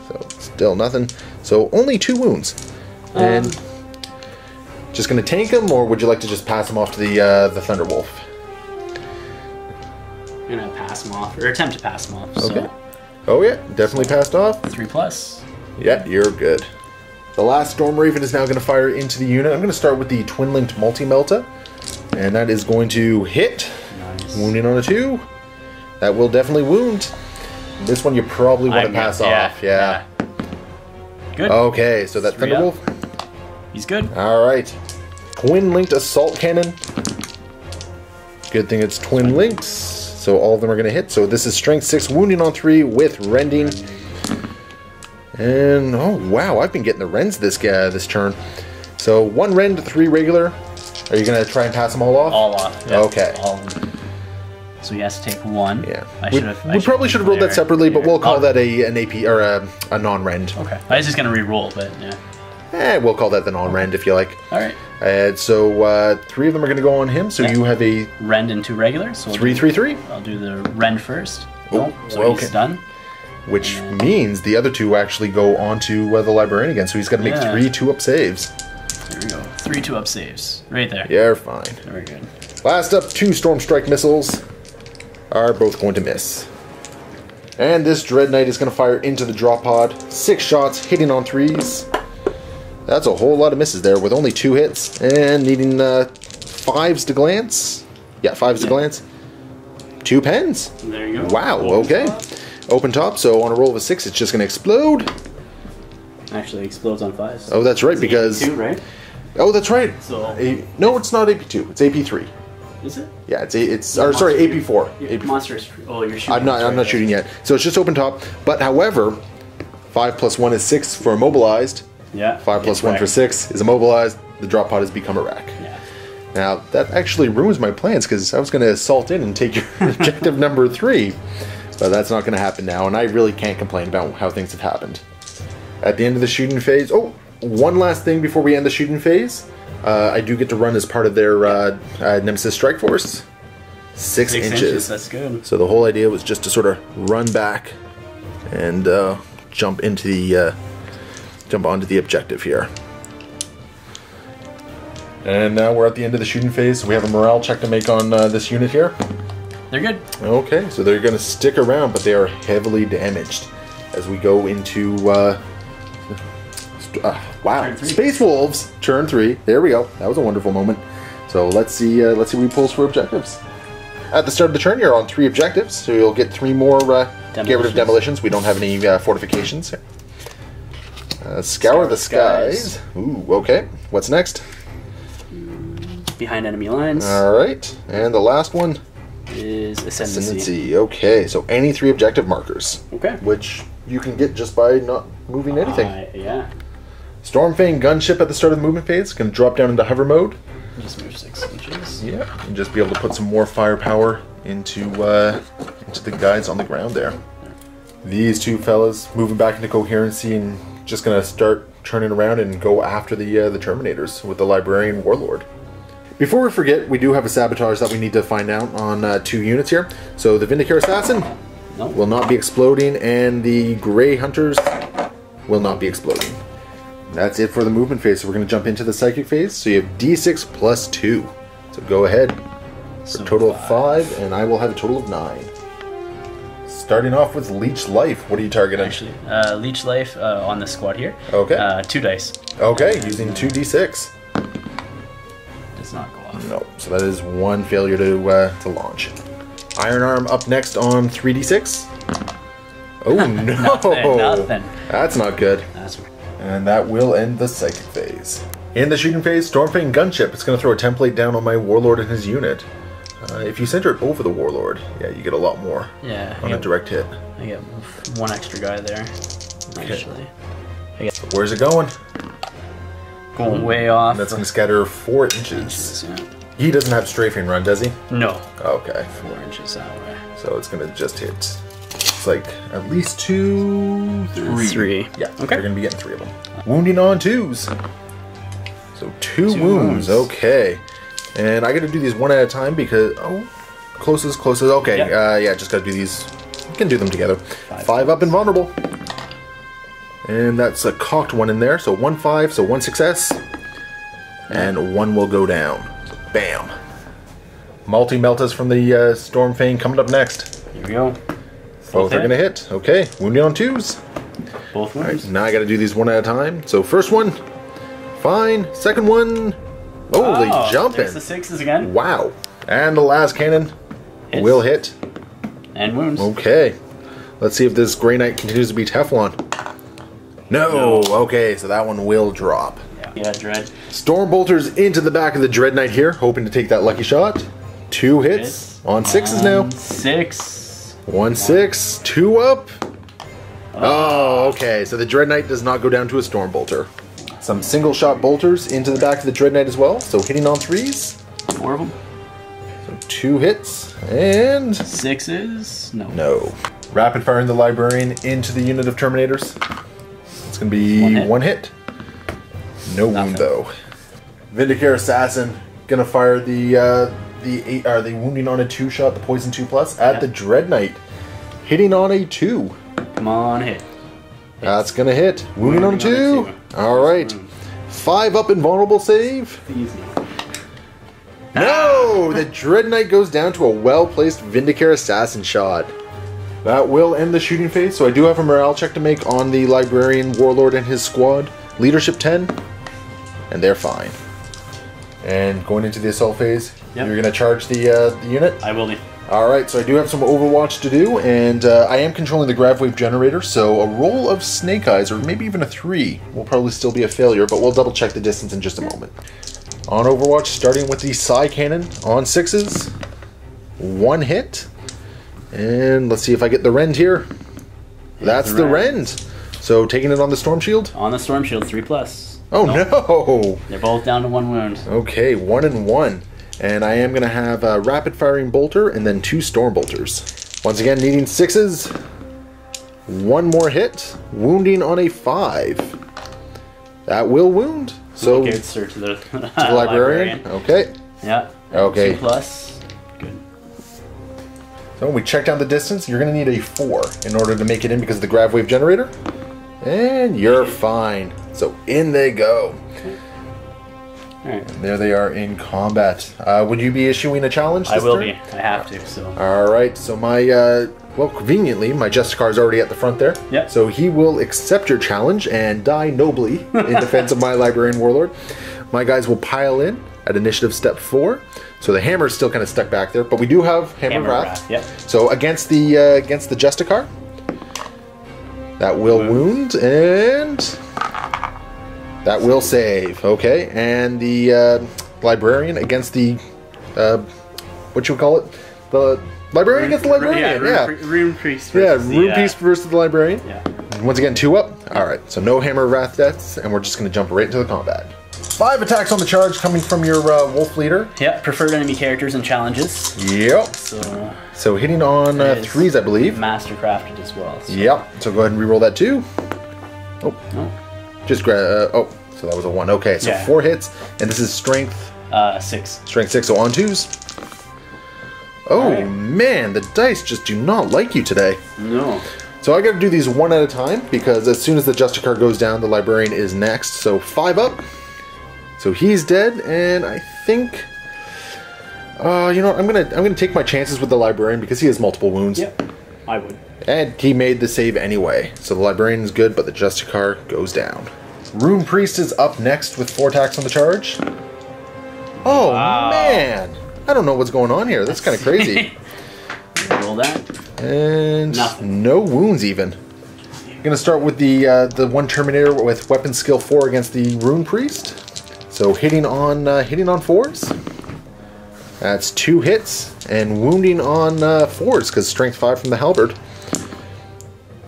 So still nothing. So only 2 wounds. And just going to tank them, or would you like to just pass them off to the Thunderwolf? I'm going to pass him off, or attempt to pass him off. Okay. Oh yeah, definitely passed off. 3+. Yeah, you're good. The last Storm Raven is now going to fire into the unit. I'm going to start with the Twin-Linked Multi-Melta. And that is going to hit. Nice. Wounding on a 2. That will definitely wound. This one you probably want to pass off. Yeah. Good. Okay, so that Thunderwolf. He's good. Alright. Twin-Linked Assault Cannon. Good thing it's Twin-Linked. So all of them are going to hit. So this is Strength 6, Wounding on 3 with Rending. And, oh wow, I've been getting the rends this turn. So 1 rend, 3 regular. Are you going to try and pass them all off? All off. Yep. Okay. All of them. So he has to take 1. Yeah. We probably should have rolled that separately, but we'll call that an AP or a non-rend. Okay. I was just going to re-roll, but yeah. We'll call that the non-rend if you like. Alright. And so 3 of them are going to go on him. So you have a rend and 2 regular. So 3, 3, 3. I'll do the rend first. Oh, so okay. He's done. Which means the other 2 actually go on to the Librarian again. So he's got to make 3 2-up saves. There we go. 3 2-up saves. Right there. You're fine. Very good. Last up, 2 Storm Strike missiles are both going to miss. And this Dread Knight is going to fire into the drop pod. 6 shots, hitting on 3s. That's a whole lot of misses there with only 2 hits. And needing 5s to glance. Yeah, 5s to glance. 2 pens. There you go. Wow, okay. Open top, so on a roll of a 6, it's just going to explode. Actually, explodes on 5s. Oh, that's right, because... AP2, right? Oh, that's right. So no, it's not AP2. It's AP3. Is it? Yeah, sorry, AP4. Monsters. Oh, you're shooting. I'm not shooting yet. So it's just open top. But however, 5 + 1 is 6 for immobilized. Yeah. 5 + 1 for 6 is immobilized. The drop pod has become a rack. Yeah. Now that actually ruins my plans because I was going to assault in and take your objective number 3. But that's not going to happen now, and I really can't complain about how things have happened. At the end of the shooting phase... Oh, one last thing before we end the shooting phase. I do get to run as part of their Nemesis Strike Force. 6 inches. That's good. So the whole idea was just to sort of run back and jump onto the objective here. And now we're at the end of the shooting phase. So we have a morale check to make on this unit here. They're good. Okay, so they're going to stick around, but they are heavily damaged as we go into wow, Space Wolves turn 3. There we go. That was a wonderful moment. So let's see what he pulls for objectives. At the start of the turn, you're on 3 objectives, so you'll get 3 more get rid of demolitions. We don't have any fortifications. Scour the skies. Ooh, okay. What's next? Behind enemy lines. Alright, and the last one is Ascendancy. Okay, so any 3 objective markers. Okay. Which you can get just by not moving anything. Yeah. Stormfang gunship at the start of the movement phase. Going to drop down into hover mode. Just move 6 inches. Yeah, and just be able to put some more firepower into the guys on the ground there. These 2 fellas moving back into coherency and just going to start turning around and go after the Terminators with the Librarian Warlord. Before we forget, we do have a sabotage that we need to find out on 2 units here. So the Vindicare Assassin will not be exploding, and the Grey Hunters will not be exploding. That's it for the movement phase, so we're going to jump into the psychic phase. So you have D6 plus 2. So go ahead for a total of 5, and I will have a total of 9. Starting off with Leech Life, what are you targeting? Actually, Leech Life on the squad here. Okay. 2 dice. Okay, using 2d6. Does not go off. No, so that is 1 failure to launch. Iron Arm up next on 3d6. Oh no! Nothing. That's not good. That's right. And that will end the psychic phase. In the shooting phase, Stormfang Gunship. It's going to throw a template down on my Warlord and his unit. If you center it over the Warlord, yeah, you get a lot more on a direct hit. I get 1 extra guy there, actually. So where's it going? Going way off. That's going to scatter 4 inches. Yeah. He doesn't have strafing run, does he? No. Okay. 4 inches that way. So it's going to just hit. It's like at least 2, 3. Yeah, Okay. You're going to be getting 3 of them. Wounding on 2s. So 2 wounds. Okay. And I got to do these one at a time because... Oh, closest. Okay, yeah, just got to do these. You can do them together. 5 up and vulnerable. And that's a cocked 1 in there. So 1 5, so 1 success. And 1 will go down. So bam. Multi-Meltas from the Stormfang coming up next. Here we go. Both are going to hit. Okay, wounding on 2s. Both wounds. Right, now I got to do these one at a time. So first one, fine. Second one, holy jumping. There's the 6s again. Wow. And the last cannon will hit. And wounds. Okay. Let's see if this Grey Knight continues to be Teflon. No. Okay, so that one will drop. Yeah, Dread. Storm Bolters into the back of the Dread Knight here, hoping to take that lucky shot. 2 hits on 6s now. 6. 1 6, 2 up. Oh, okay. So the Dread Knight does not go down to a Storm Bolter. Some single shot bolters into the back of the Dread Knight as well. So hitting on 3s. 4 of them. So 2 hits and 6s. No. Rapid firing the Librarian into the unit of Terminators. It's going to be 1 hit. No wound though. Vindicare Assassin gonna fire the wounding on a 2 shot, the poison 2+ at the Dread Knight, hitting on a 2. Come on, hit. That's gonna hit. Wounding on a 2. All right. 5 up invulnerable save. Easy. No, the Dread Knight goes down to a well-placed Vindicare Assassin shot. That will end the shooting phase. So I do have a morale check to make on the Librarian Warlord and his squad. Leadership 10. And they're fine. And going into the assault phase, you're going to charge the unit? I will be. Alright, so I do have some Overwatch to do, and I am controlling the Grav Wave Generator, so a roll of Snake Eyes, or maybe even a 3, will probably still be a failure, but we'll double check the distance in just a moment. On Overwatch, starting with the Psy Cannon on 6s. 1 hit. And let's see if I get the Rend here. That's the Rend. So taking it on the Storm Shield? On the Storm Shield, 3+. Oh no! They're both down to 1 wound. Okay, 1 and 1. And I am going to have a rapid firing bolter and then 2 storm bolters. Once again, needing 6s. 1 more hit. Wounding on a 5. That will wound. So okay, sir, to the librarian. Okay. Yeah. Okay. 2+. Good. So we check down the distance. You're going to need a 4 in order to make it in because of the Grav Wave Generator. And you're fine. So in they go. Alright. There they are in combat. Would you be issuing a challenge this I will turn? be. I have to, so. Alright, so my, well, conveniently, my Justicar is already at the front there. Yep. So he will accept your challenge and die nobly in defense of my Librarian Warlord. My guys will pile in at initiative step 4. So the hammer is still kind of stuck back there, but we do have Hammer Wrath. Yep. So against the Justicar, that will wound, and that will save. Okay, and the Librarian against the what you would call it? The Librarian against the Librarian. Yeah, Rune Priest. Rune Priest versus the Librarian. Yeah. Once again, 2 up. All right, so no Hammer Wrath deaths, and we're just going to jump right into the combat. 5 attacks on the charge coming from your Wolf Leader. Yep, preferred enemy characters and challenges. Yep. So hitting on 3s, I believe. Mastercrafted as well. So. Yep. So go ahead and reroll that too. Oh. No. Just grab. Oh, so that was a 1. Okay, so 4 hits, and this is strength. 6. Strength 6. So on 2s. Oh man, the dice just do not like you today. No. So I got to do these one at a time because as soon as the Justicar goes down, the Librarian is next. So 5 up. So he's dead, and I think, you know what, I'm gonna take my chances with the Librarian because he has multiple wounds. Yep, I would. And he made the save anyway. So the Librarian is good, but the Justicar goes down. Rune Priest is up next with 4 attacks on the charge. Oh man, I don't know what's going on here. That's kind of crazy. Roll that. And nothing. No wounds even. Gonna start with the one Terminator with weapon skill 4 against the Rune Priest. So hitting on 4s. That's 2 hits, and wounding on 4s because strength 5 from the halberd.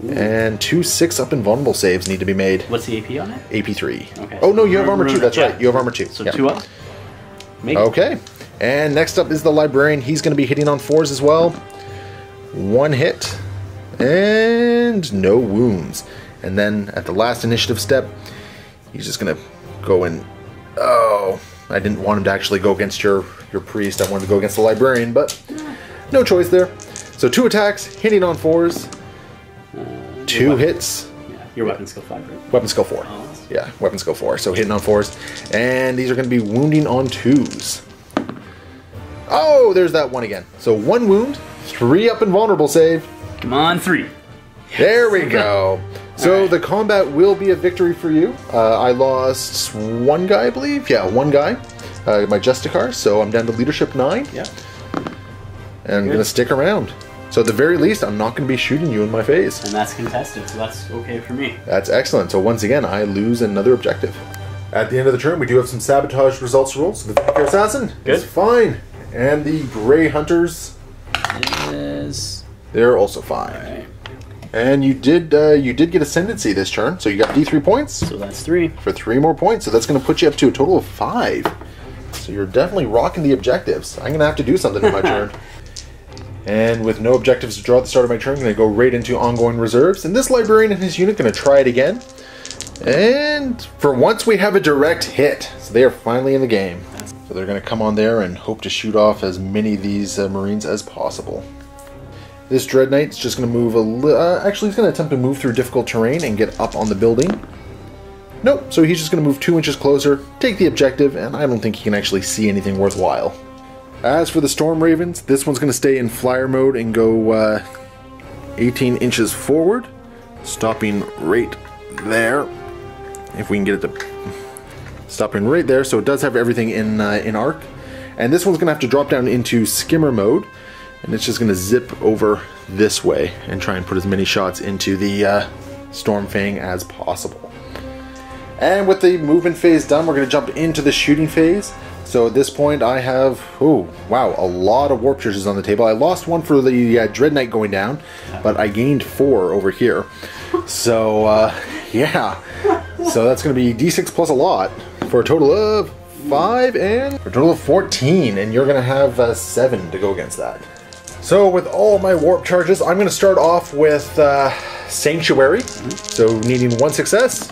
Ooh. And 2 6-up invulnerable saves need to be made. What's the AP on it? AP 3. Okay. Oh no, you have armor 2. That's right. You have armor 2. So 2 up. Okay. And next up is the Librarian. He's going to be hitting on 4s as well. 1 hit and no wounds. And then at the last initiative step, he's just going to go in. Oh, I didn't want him to actually go against your priest. I wanted to go against the Librarian, but no choice there. So 2 attacks, hitting on 4s. 2 hits. Yeah, your weapon skill 5, right? Weapon skill 4. Oh. Yeah, weapon skill 4. So hitting on 4s. And these are going to be wounding on 2s. Oh, there's that 1 again. So 1 wound, 3 up invulnerable save. Come on, 3. There we go. So the combat will be a victory for you. I lost 1 guy, I believe. Yeah, 1 guy. My Justicar. So I'm down to leadership 9. Yeah. And I'm going to stick around. So at the very least, I'm not going to be shooting you in my face. And that's contested, so that's okay for me. That's excellent. So once again, I lose another objective. At the end of the turn, we do have some sabotage results to roll. So the Vampire Assassin is fine. And the Grey Hunters they're also fine. Right. And you did get Ascendancy this turn, so you got D3 points. So that's 3. For 3 more points, so that's going to put you up to a total of 5. So you're definitely rocking the objectives. I'm going to have to do something in my turn. And with no objectives to draw at the start of my turn, I'm going to go right into ongoing reserves. And this Librarian and his unit going to try it again. And for once we have a direct hit. So they are finally in the game. So they're going to come on there and hope to shoot off as many of these Marines as possible. This Dread Knight's just going to move a little... actually, he's going to attempt to move through difficult terrain and get up on the building. Nope, so he's just going to move 2 inches closer, take the objective, and I don't think he can actually see anything worthwhile. As for the Storm Ravens, this one's going to stay in flyer mode and go 18 inches forward, stopping right there. If we can get it to... Stopping right there, so it does have everything in arc. And this one's going to have to drop down into skimmer mode. And it's just going to zip over this way and try and put as many shots into the Storm Fang as possible. And with the movement phase done, we're going to jump into the shooting phase. So at this point I have, oh wow, a lot of warp charges on the table. I lost 1 for the Dread Knight going down, but I gained 4 over here. So yeah, so that's going to be D6 plus a lot for a total of 5 and for a total of 14. And you're going to have 7 to go against that. So with all my warp charges, I'm going to start off with Sanctuary. So needing 1 success.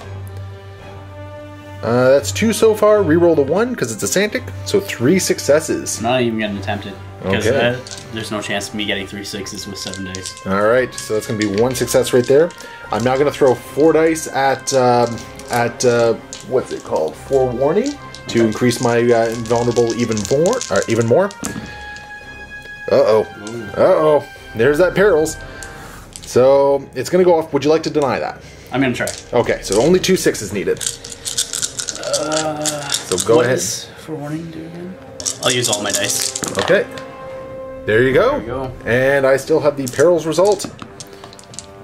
That's 2 so far. Reroll the 1 because it's a Santic. So 3 successes. I'm not even going to attempt it. Because Okay. There's no chance of me getting 3 6s with 7 dice. Alright, so that's going to be 1 success right there. I'm now going to throw 4 dice at what's it called? Forewarning. to increase my invulnerable even more. Uh-oh. There's that perils. So it's going to go off. Would you like to deny that? I'm going to try. Okay, so only 2 6s needed. So go ahead. For warning, do again? I'll use all my dice. Okay. There you go. There we go. And I still have the perils result.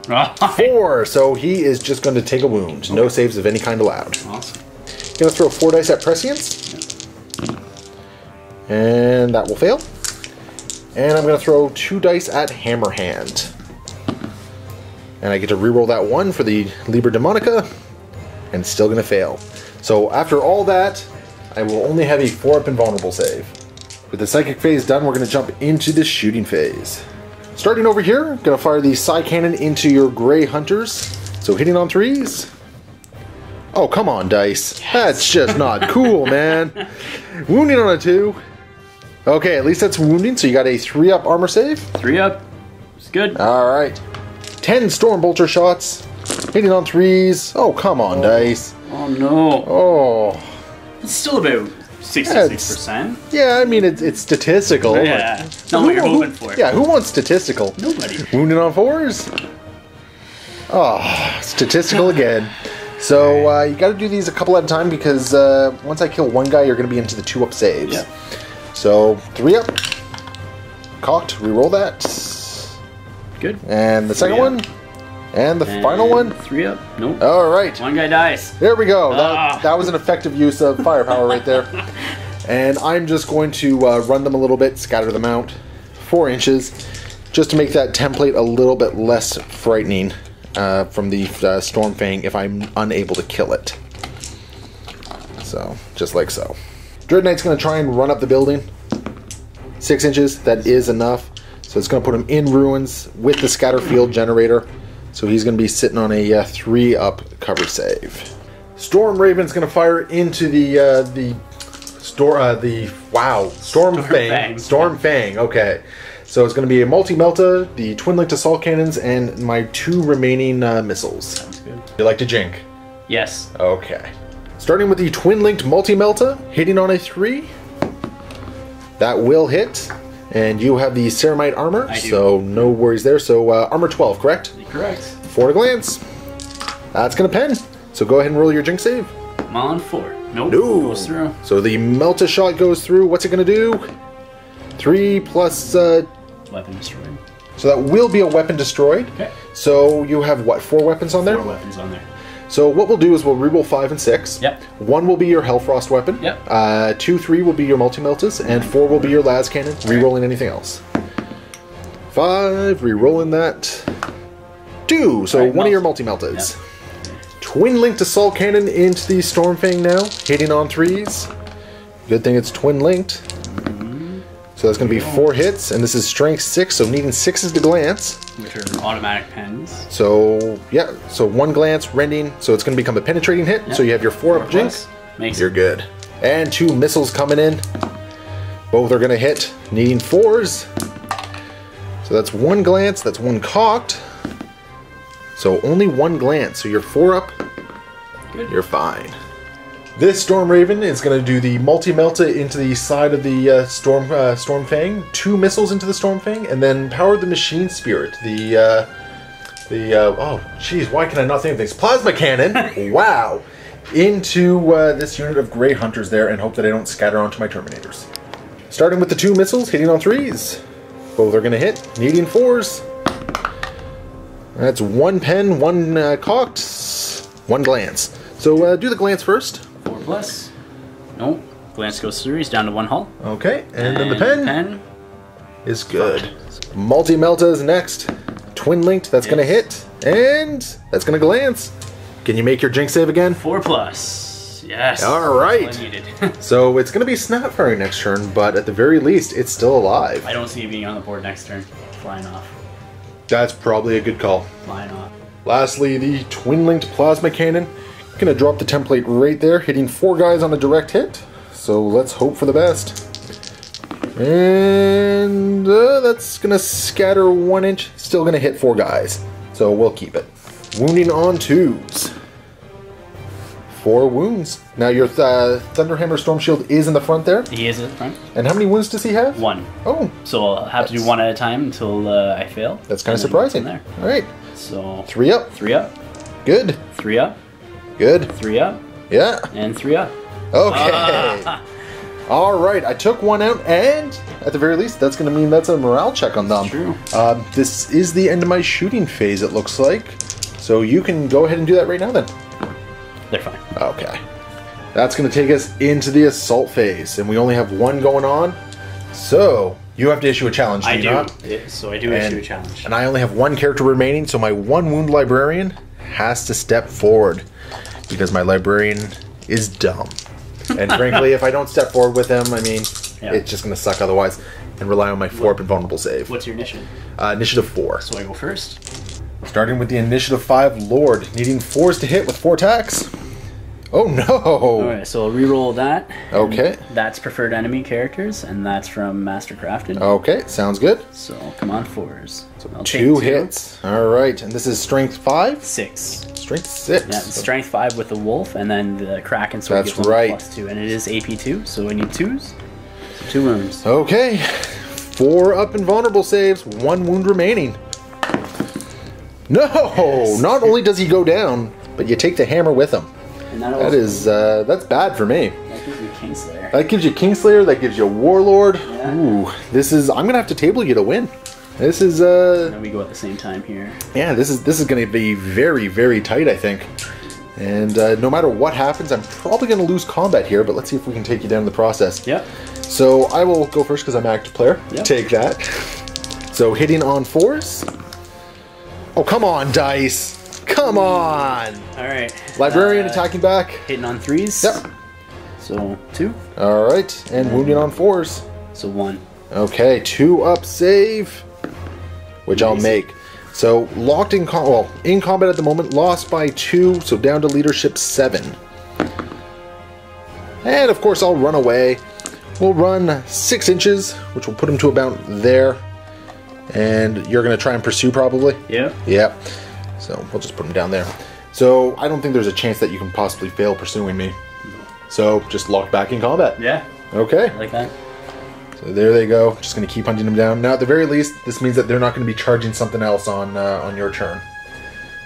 4. So he is just going to take a wound. Okay. No saves of any kind allowed. Awesome. Going to throw 4 dice at prescience. And that will fail. And I'm going to throw 2 dice at hammer hand. And I get to reroll that 1 for the Liber Demonica. And it's still going to fail. So after all that, I will only have a 4-up invulnerable save. With the psychic phase done, we're going to jump into the shooting phase. Starting over here, going to fire the Psy Cannon into your Grey Hunters. So hitting on 3s. Oh, come on, dice. Yes. That's just not cool, man. Wounding on a 2. Okay, at least that's wounding, so you got a 3-up armor save. 3-up. It's good. Alright. 10 Stormbolter shots. Hitting on 3s. Oh, come on, dice. Oh, no. Oh. It's still about 66%. Yeah, I mean, it's statistical. Yeah. Not what you're hoping for. Yeah, who wants statistical? Nobody. Wounding on 4s? Oh, statistical again. So you got to do these a couple at a time because once I kill one guy, you're going to be into the 2-up saves. Yeah. So 3-up. Cocked. Reroll that. Good. And the second one. And the final one. 3-up. Nope. All right. One guy dies. There we go. That was an effective use of firepower right there. And I'm just going to run them a little bit, scatter them out 4 inches, just to make that template a little bit less frightening from the Storm Fang if I'm unable to kill it. So, just like so. Dread Knight's going to try and run up the building. 6 inches, that is enough. So it's going to put him in ruins with the scatter field generator. So he's going to be sitting on a 3-up cover save. Storm Raven's going to fire into Storm Fang. Storm Fang. Okay, so it's going to be a multi-melta, the twin-linked assault cannons, and my 2 remaining missiles. Sounds good. You like to jink? Yes. Okay. Starting with the twin-linked multi-melta, hitting on a 3. That will hit. And you have the Ceramite armor, so no worries there. So armor 12, correct? Correct. 4 to glance. That's going to pen. So go ahead and roll your jink save. I'm on 4. Nope. No. Goes through. So the Melta shot goes through. What's it going to do? 3 plus... weapon destroyed. So that will be a weapon destroyed. Okay. So you have, what, 4 weapons on there? 4 weapons on there. So what we'll do is we'll reroll 5 and 6. Yep. 1 will be your Hellfrost weapon. Yep. 2, 3 will be your multi-meltas, and 4 will be your las cannon. Rerolling anything else. 5, rerolling that. 2, so one of your multi-meltas. Yep. Twin-linked assault cannon into the Stormfang now, hitting on 3s. Good thing it's twin-linked. So that's going to be 4 hits, and this is strength 6, so needing 6s to glance. Which are automatic pens. So, yeah, so 1 glance, rending, so it's going to become a penetrating hit, so you have your 4-up jinx. You're good. And 2 missiles coming in. Both are going to hit, needing 4s. So that's 1 glance, that's 1 cocked. So only 1 glance, so you're 4-up. Good. You're fine. This Storm Raven is going to do the multi-melta into the side of the Storm Fang, 2 missiles into the Storm Fang, and then power the Machine Spirit, oh, jeez, why can I not think of things? Plasma Cannon, wow, into this unit of Grey Hunters there, and hope that I don't scatter onto my Terminators. Starting with the 2 missiles, hitting on 3s. Both are going to hit, needing 4s. That's 1 pen, 1 cocked, 1 glance. So do the glance first. 4 plus. Nope. Glance goes through. He's down to 1 hull. Okay, and then the pen is good. Multi-melta is next. Twin-linked, that's going to hit. And that's going to glance. Can you make your jinx save again? 4 plus. Yes. All right. That's what I needed. So it's going to be Snapfire next turn, but at the very least, it's still alive. I don't see it being on the board next turn. Flying off. That's probably a good call. Flying off. Lastly, the twin-linked plasma cannon. Gonna drop the template right there, hitting 4 guys on a direct hit. So let's hope for the best. And that's gonna scatter 1 inch. Still gonna hit 4 guys. So we'll keep it. Wounding on 2s. 4 wounds. Now your Thunderhammer Storm Shield is in the front there. He is at the front. And how many wounds does he have? 1. Oh. So I'll have to do 1 at a time until I fail. That's kind of surprising. All right. So 3 up. 3 up. Good. 3 up. Good. 3 up. Yeah. And 3 up. Okay. All right. I took 1 out, and at the very least, that's going to mean that's a morale check on them. True. This is the end of my shooting phase, it looks like. So you can go ahead and do that right now, then. They're fine. Okay. That's going to take us into the assault phase, and we only have 1 going on. So you have to issue a challenge. I do. Not? So I do issue a challenge. And I only have 1 character remaining, so my 1 wound librarian has to step forward because my librarian is dumb. And frankly, if I don't step forward with him, I mean, it's just going to suck otherwise, and rely on my 4 up invulnerable save. What's your initiative? Initiative 4. So I go first. Starting with the initiative 5 Lord, needing 4s to hit with 4 attacks. Oh no! Alright, so I'll reroll that. Okay. That's preferred enemy characters, and that's from Mastercrafted. Okay, sounds good. So come on, 4s. So I'll 2 take 2. hits. Alright, and this is strength 5? 6. Strength 6. Yeah, strength 5 with the wolf, and then the Kraken sword That's gives right. +2. And it is AP 2, so we need 2s. So 2 wounds. Okay. 4 up invulnerable saves, 1 wound remaining. No! Yes. Not only does he go down, but you take the hammer with him. And that That is, that's bad for me. That gives me Kingslayer. That gives you Kingslayer, that gives you Warlord. Yeah. Ooh, this is, I'm gonna have to table you to win. This is, And then we go at the same time here. yeah, this is gonna be very, very tight, I think. And no matter what happens, I'm probably gonna lose combat here, but let's see if we can take you down in the process. Yep. So I will go first because I'm active player. Yep. Take that. So hitting on 4s. Oh, come on, dice. Come on. Alright. Librarian attacking back. Hitting on 3s. Yep. So 2. All right, and wounding on 4s. So 1. Okay, 2 up save, which I'll make. So locked in in combat at the moment, lost by 2, so down to leadership 7. And of course I'll run away. We'll run 6 inches, which will put him to about there. And you're gonna try and pursue probably? Yep. Yep. So we'll just put him down there. So I don't think there's a chance that you can possibly fail pursuing me. So just locked back in combat. Yeah. Okay. I like that. So there they go. Just going to keep hunting them down. Now, at the very least, this means that they're not going to be charging something else on your turn.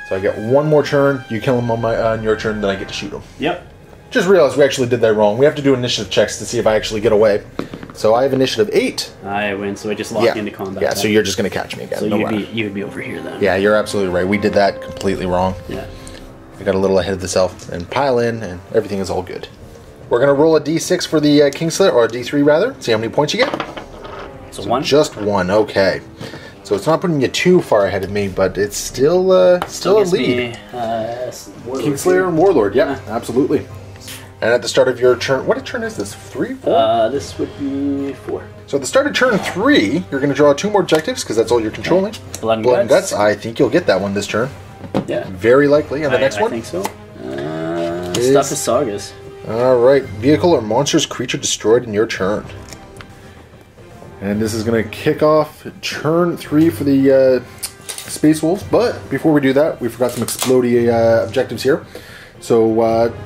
So I get 1 more turn. You kill them on your turn, then I get to shoot them. Yep. Just realized we actually did that wrong. We have to do initiative checks to see if I actually get away. So I have initiative 8. I win, so I just lock into combat. Yeah, so you're just going to catch me again. So no you would be over here then. Yeah, you're absolutely right. We did that completely wrong. Yeah. I got a little ahead of the self and pile in, and everything is all good. We're going to roll a d6 for the Kingslayer, or a d3 rather. See how many points you get. So 1? Just 1, okay. So it's not putting you too far ahead of me, but it's still a lead. Kingslayer and Warlord, yeah, absolutely. And at the start of your turn, what turn is this? 3, 4? This would be 4. So at the start of turn 3, you're going to draw 2 more objectives, because that's all you're controlling. Blood and Guts. I think you'll get that one this turn. Yeah. Very likely. And the next one? I think so. Stuff is Sagas. Alright. Vehicle or monstrous creature destroyed in your turn. And this is going to kick off turn 3 for the Space Wolves. But before we do that, we forgot some explodey objectives here. So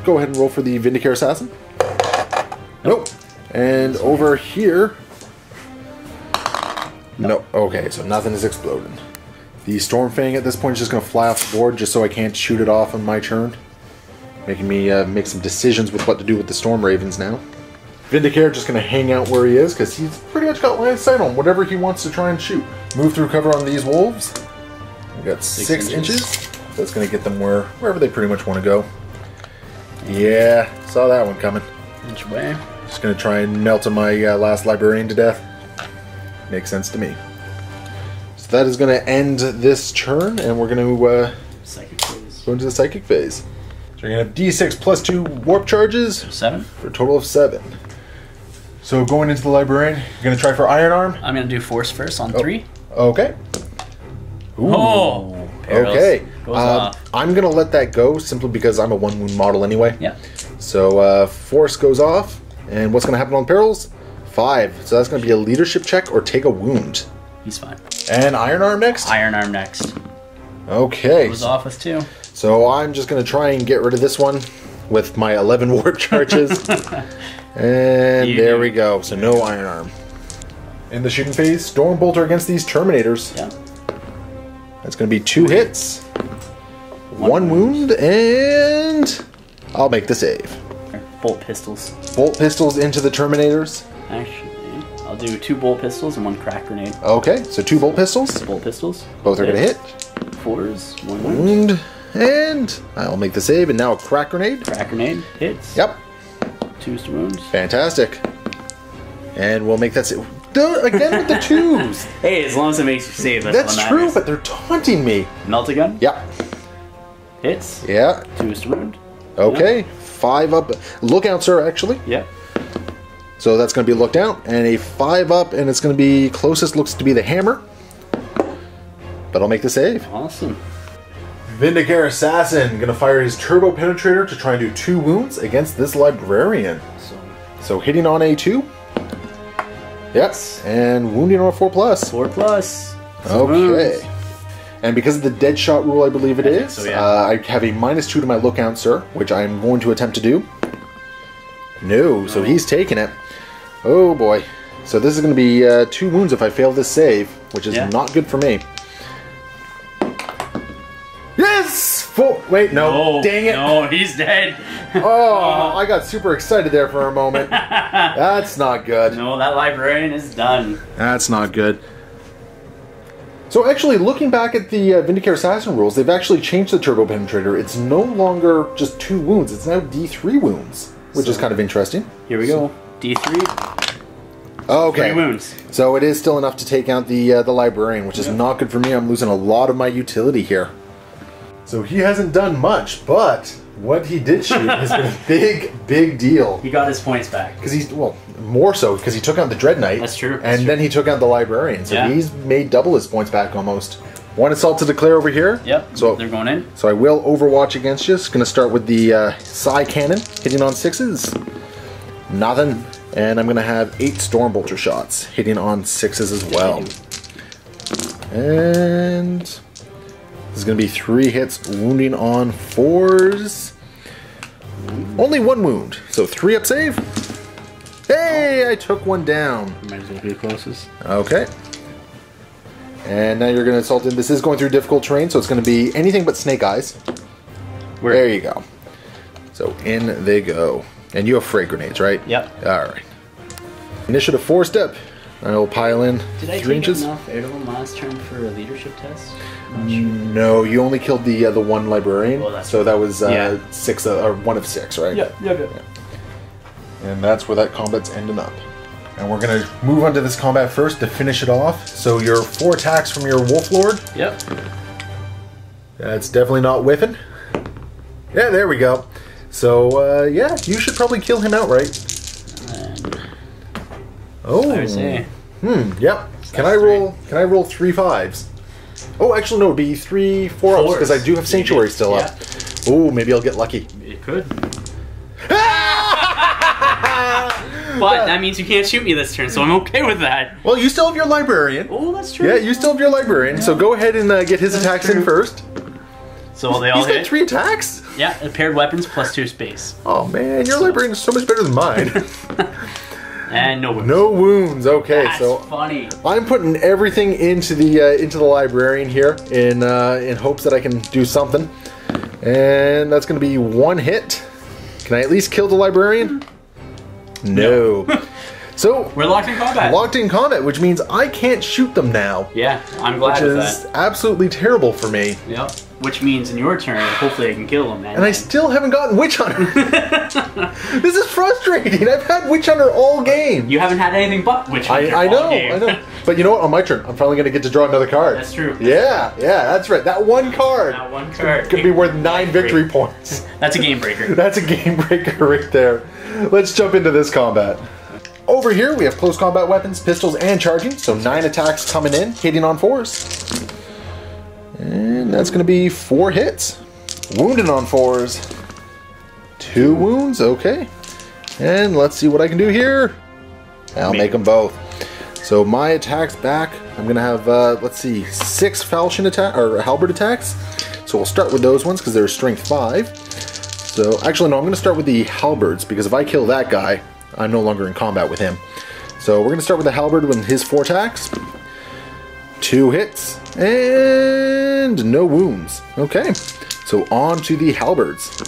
go ahead and roll for the Vindicare Assassin. Nope. And over here... Nope. Okay, so nothing is exploding. The Stormfang at this point is just going to fly off the board just so I can't shoot it off on my turn. Making me make some decisions with what to do with the Storm Ravens now. Vindicare just going to hang out where he is because he's pretty much got line of sight on whatever he wants to try and shoot. Move through cover on these wolves. We got 6 inches. That's going to get them wherever they pretty much want to go. Yeah, saw that one coming. Which way? Just going to try and melt my last librarian to death. Makes sense to me. So that is going to end this turn, and we're going to Psychic phase. Go into the psychic phase. So you're going to have d6 plus 2 warp charges. 7. For a total of 7. So going into the librarian, you're going to try for Iron Arm? I'm going to do Force first on 3. Okay. Ooh. Oh! Perils. Okay. Goes off. I'm going to let that go simply because I'm a 1 wound model anyway. Yeah. So Force goes off. And what's going to happen on Perils? 5. So that's going to be a leadership check or take a wound. He's fine. And Iron Arm next? Iron Arm next. Okay. Goes off with 2. So I'm just going to try and get rid of this one with my 11 warp charges. And there we go. So no Iron Arm. In the shooting phase, Storm Bolter against these Terminators. Yeah. That's going to be 2 hits. 1 wound, and I'll make the save. Bolt pistols. Bolt pistols into the Terminators. Actually, I'll do 2 bolt pistols and 1 crack grenade. Okay, so 2 bolt pistols. Bolt pistols. Both are going to hit. 4s, 1 wound. And I'll make the save, and now a crack grenade. Crack grenade hits. Yep. 2s to wounds. Fantastic. And we'll make that save. Again with the 2s. Hey, as long as it makes you save, that's true, but they're taunting me. Melt-A-Gun? Yep. Hits. Yeah. 2s to wound. Okay. Yep. 5 up. Look out, sir, actually. Yep. So that's going to be looked out. And a 5 up, and it's going to be closest looks to be the hammer. But I'll make the save. Awesome. Vindicare Assassin going to fire his Turbo Penetrator to try and do 2 wounds against this Librarian. So hitting on a 2. Yep. And wounding on a 4+. 4+. Okay. And because of the dead shot rule, I believe it is, so, yeah. I have a -2 to my lookout, sir, which I'm going to attempt to do. No, so he's taking it. Oh boy. So this is going to be 2 wounds if I fail this save, which is not good for me. Yes! Wait, no. Dang it. No, he's dead. Oh, I got super excited there for a moment. That's not good. No, that Librarian is done. That's not good. So actually, looking back at the Vindicare Assassin rules, they've actually changed the Turbo Penetrator. It's no longer just 2 wounds. It's now D3 wounds, which is kind of interesting. Here we go. D3. Okay. 3 wounds. So it is still enough to take out the Librarian, which is not good for me. I'm losing a lot of my utility here. So he hasn't done much, but what he did shoot has been a big deal. He got his points back. Because he's, well, more so because he took out the Dread Knight. That's true. And then he took out the Librarian. So he's made double his points back almost. 1 assault to declare over here. Yep. So they're going in. So I will Overwatch against you. It's going to start with the Psi Cannon, hitting on 6s. Nothing. And I'm going to have 8 Stormbolter shots, hitting on 6s as well. And this is going to be 3 hits, wounding on 4s. Only 1 wound, so 3 up save. Hey, I took 1 down. Might as well be the closest. Okay. And now you're going to assault him. This is going through difficult terrain, so it's going to be anything but Snake Eyes. Where? There you go. So in they go. And you have frag grenades, right? Yep. Alright. Initiative 4-step. I will pile in 3 inches. Did I take enough out of him last turn for a leadership test? No, you only killed the 1 Librarian. Oh, that's so that was 6 or 1 of 6, right? Yep. And that's where that combat's ending up. And we're going to move on to this combat first to finish it off. So your 4 attacks from your Wolf Lord. Yep. That's definitely not whiffing. Yeah, there we go. So, yeah, you should probably kill him outright. Oh. I would say. Yep. Can I roll 3 5s? Oh, actually, no, it'd be 3 4-ups because I do have Sanctuary still up. Oh, maybe I'll get lucky. It could. But that means you can't shoot me this turn, so I'm okay with that. Well, you still have your Librarian. Oh, that's true. Yeah, you still have your Librarian, so go ahead and get his attacks in first. So they all hit? He's got 3 attacks? Yeah, paired weapons plus 2 space. Oh man, your Librarian is so much better than mine. And no wounds. No wounds. Okay, That's so funny. I'm putting everything into the Librarian here in hopes that I can do something. And that's going to be 1 hit. Can I at least kill the Librarian? No. So we're locked in combat. Locked in combat, which means I can't shoot them now. Yeah, I'm glad of that. Which is absolutely terrible for me. Yep. Which means in your turn, hopefully I can kill them. And I still haven't gotten Witch Hunter. This is frustrating. I've had Witch Hunter all game. You haven't had anything but Witch Hunter I all game. I know. But you know what? On my turn, I'm finally going to get to draw another card. That's true. Yeah, that's right. That 1 card. That 1 card. Could be worth 9 victory points. That's a game breaker. That's a game breaker right there. Let's jump into this combat. Over here, we have close combat weapons, pistols, and charging. So 9 attacks coming in, hitting on 4s. And that's going to be 4 hits. Wounded on 4s. 2 wounds, okay. And let's see what I can do here. I'll make them both. So my attacks back, I'm going to have, let's see, 6 falchion attack or halberd attacks. So we'll start with those ones because they're strength 5. So, actually, no, I'm going to start with the halberds, because if I kill that guy, I'm no longer in combat with him. So, we're going to start with the halberd with his 4 attacks. 2 hits, and no wounds. Okay, so on to the halberds.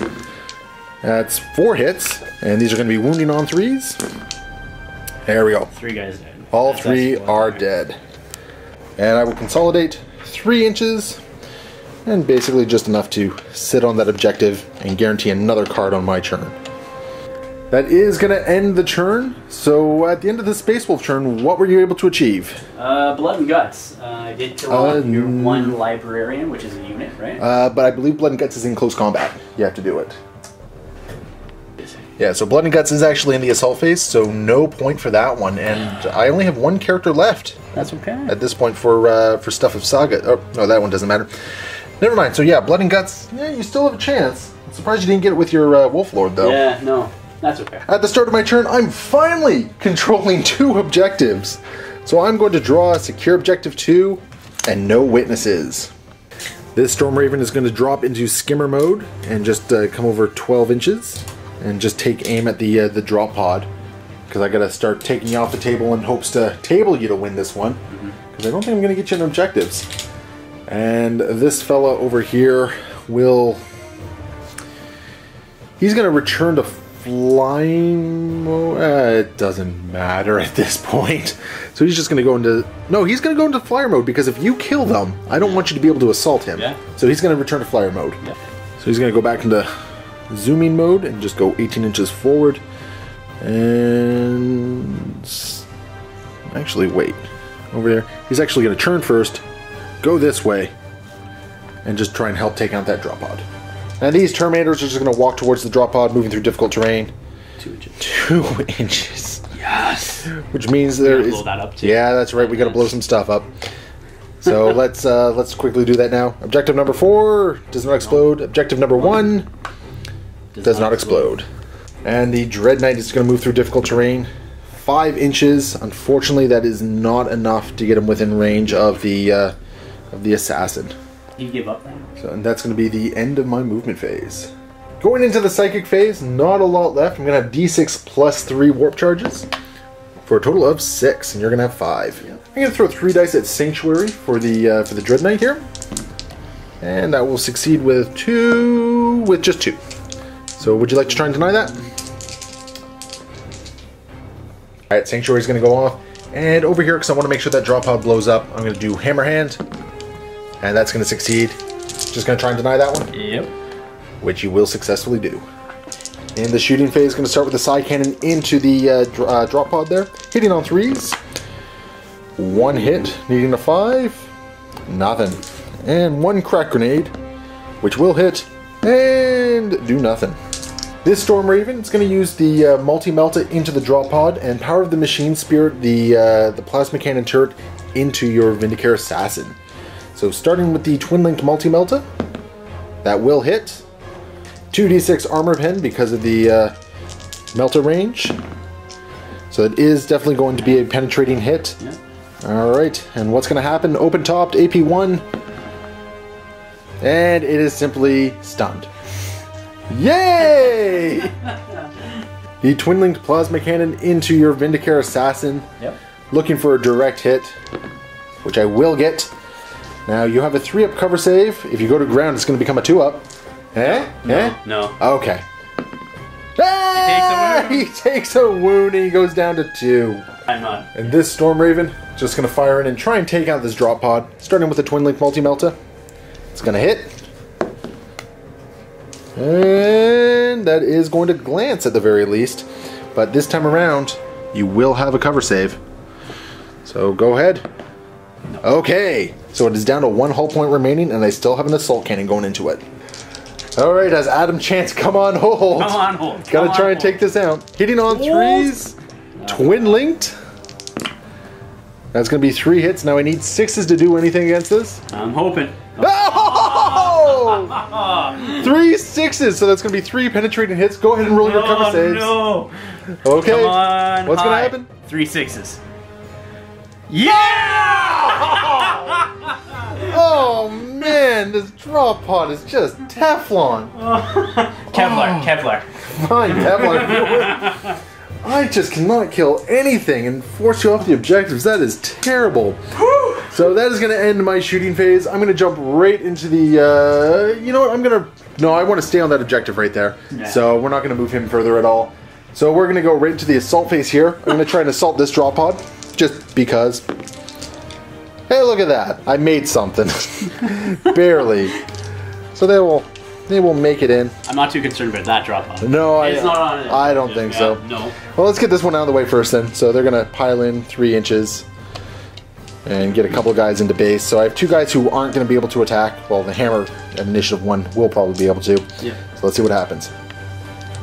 That's 4 hits, and these are going to be wounding on 3s. There we go. 3 guys dead. All 3 are dead. And I will consolidate 3 inches, and basically just enough to sit on that objective and guarantee another card on my turn. That is going to end the turn. So at the end of the Space Wolf turn, what were you able to achieve? Blood and Guts. I did kill off your 1 librarian, which is a unit, right? But I believe Blood and Guts is in close combat. You have to do it. Yeah, so Blood and Guts is actually in the assault phase, so no point for that one. And I only have 1 character left. That's okay. At this point for Stuff of Saga. Oh, no, that one doesn't matter. Never mind. So yeah, Blood and Guts, yeah, you still have a chance. I'm surprised you didn't get it with your Wolf Lord, though. Yeah, no. That's okay. At the start of my turn, I'm finally controlling 2 objectives. So I'm going to draw Secure Objective 2 and no witnesses. This Storm Raven is going to drop into Skimmer mode and just come over 12 inches and just take aim at the drop pod. Because I got to start taking you off the table in hopes to table you to win this one. Because I don't think I'm going to get you in objectives. And this fella over here will... He's going to return to flying mode. It doesn't matter at this point. So he's just going to go into... No, he's going to go into flyer mode, because if you kill them, I don't want you to be able to assault him. Yeah. So he's going to return to flyer mode. Yeah. So he's going to go back into zooming mode and just go 18 inches forward. And... Actually, wait. Over there. He's actually going to turn first, go this way, and just try and help take out that drop pod. And these Terminators are just going to walk towards the drop pod, moving through difficult terrain. 2 inches. 2 inches. Yes. Which means there is... Blow that up too. Yeah, that's right. We got to blow some stuff up. So let's quickly do that now. Objective number 4 does not explode. Objective number 1 does not explode. And the Dread Knight is going to move through difficult terrain. 5 inches. Unfortunately, that is not enough to get him within range of the assassin. You give up then? So, and that's going to be the end of my movement phase. Going into the psychic phase, not a lot left. I'm going to have D6 plus 3 warp charges for a total of 6, and you're going to have 5. Yep. I'm going to throw 3 dice at Sanctuary for the Dread Knight here, and that will succeed with just 2. So, would you like to try and deny that? All right, Sanctuary is going to go off, and over here, because I want to make sure that drop pod blows up, I'm going to do Hammer Hand, and that's going to succeed. Just going to try and deny that one? Yep. Which you will successfully do. In the shooting phase, going to start with the side cannon into the drop pod there. Hitting on 3s. 1 hit, needing a 5. Nothing. And 1 crack grenade, which will hit and do nothing. This Storm Raven is going to use the multi-melta into the drop pod and Power of the Machine Spirit, the plasma cannon turret, into your Vindicare Assassin. So starting with the twin-linked multi-melta, that will hit. 2d6 armor pen because of the melta range. So it is definitely going to be a penetrating hit. Yeah. Alright, and what's going to happen? Open topped, AP1. And it is simply stunned. Yay! The twin-linked plasma cannon into your Vindicare Assassin. Yep. Looking for a direct hit, which I will get. Now, you have a 3-up cover save. If you go to ground, it's going to become a 2-up. Eh? No. Eh? No. Okay. Ah! He takes a wound and he goes down to 2. I'm not. And this Storm Raven, just going to fire in and try and take out this drop pod. Starting with the Twin Link Multi-Melta. It's going to hit. And that is going to glance at the very least. But this time around, you will have a cover save. So go ahead. No. Okay. So it is down to 1 hull point remaining, and I still have an assault cannon going into it. Alright, as Adam Chance, come on hold. Come on hold. Gotta try and take this out. Hitting on 3s. Twin linked. That's gonna be 3 hits. Now I need 6s to do anything against this. I'm hoping. Oh! 3 6s, so that's gonna be 3 penetrating hits. Go ahead and roll your cover saves. No. Okay. Come on, what's gonna high. happen? 3 6s. Oh man, this drop pod is just Teflon. Kevlar. Fine, Teflon. I just cannot kill anything and force you off the objectives. That is terrible. So that is going to end my shooting phase. I'm going to jump right into the, you know what, no, I want to stay on that objective right there. Yeah. So we're not going to move him further at all. So we're going to go right into the assault phase here. I'm going to try and assault this drop pod, just because. Hey, look at that. I made something. Barely. So they will make it in. I'm not too concerned about that drop pod. No, I don't think so. No. Well, let's get this one out of the way first then. So they're going to pile in 3 inches and get a couple guys into base. So I have 2 guys who aren't going to be able to attack. Well, the hammer at initiative 1 will probably be able to. Yeah. So let's see what happens.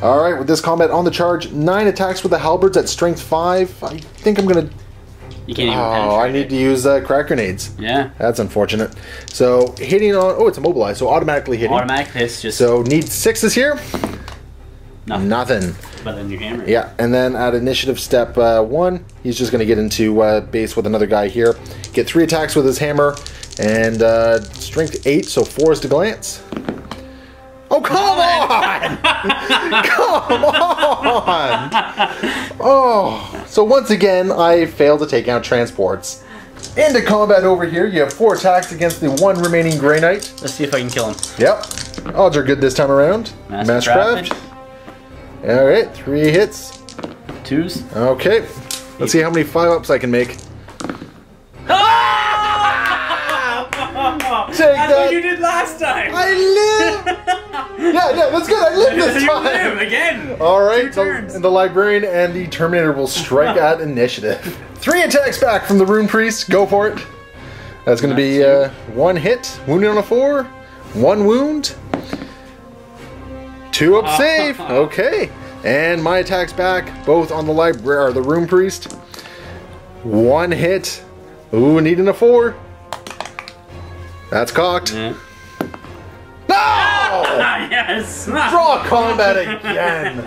Alright, with this combat on the charge, 9 attacks with the halberds at strength 5. I think I'm going to... You can't even I need to use crack grenades. Yeah. That's unfortunate. So hitting on... Oh, it's immobilized, so automatically hitting. Automatic hits just... So need 6s here. Nothing. But then your hammer. Yeah, and then at initiative step 1, he's just going to get into base with another guy here. Get 3 attacks with his hammer, and strength 8, so 4 is to glance. Oh, come on! Come on! Oh, so once again, I failed to take out transports. Into combat over here, you have 4 attacks against the 1 remaining Grey Knight. Let's see if I can kill him. Yep. Odds are good this time around. Mastercraft. Alright, 3 hits. 2s. Okay. Let's see how many 5-ups I can make. That's what you did last time. I live. Yeah, that's good. I live this time. You live again. All right, the librarian and the Terminator will strike at initiative. 3 attacks back from the Rune Priest. Go for it. That's going to be 1 hit, wounded on a 4, 1 wound, 2 up save. Okay, and my attacks back both on the librarian or the Rune Priest. 1 hit. Ooh, needing a 4. That's cocked. Yeah. No! Yes! Draw combat again!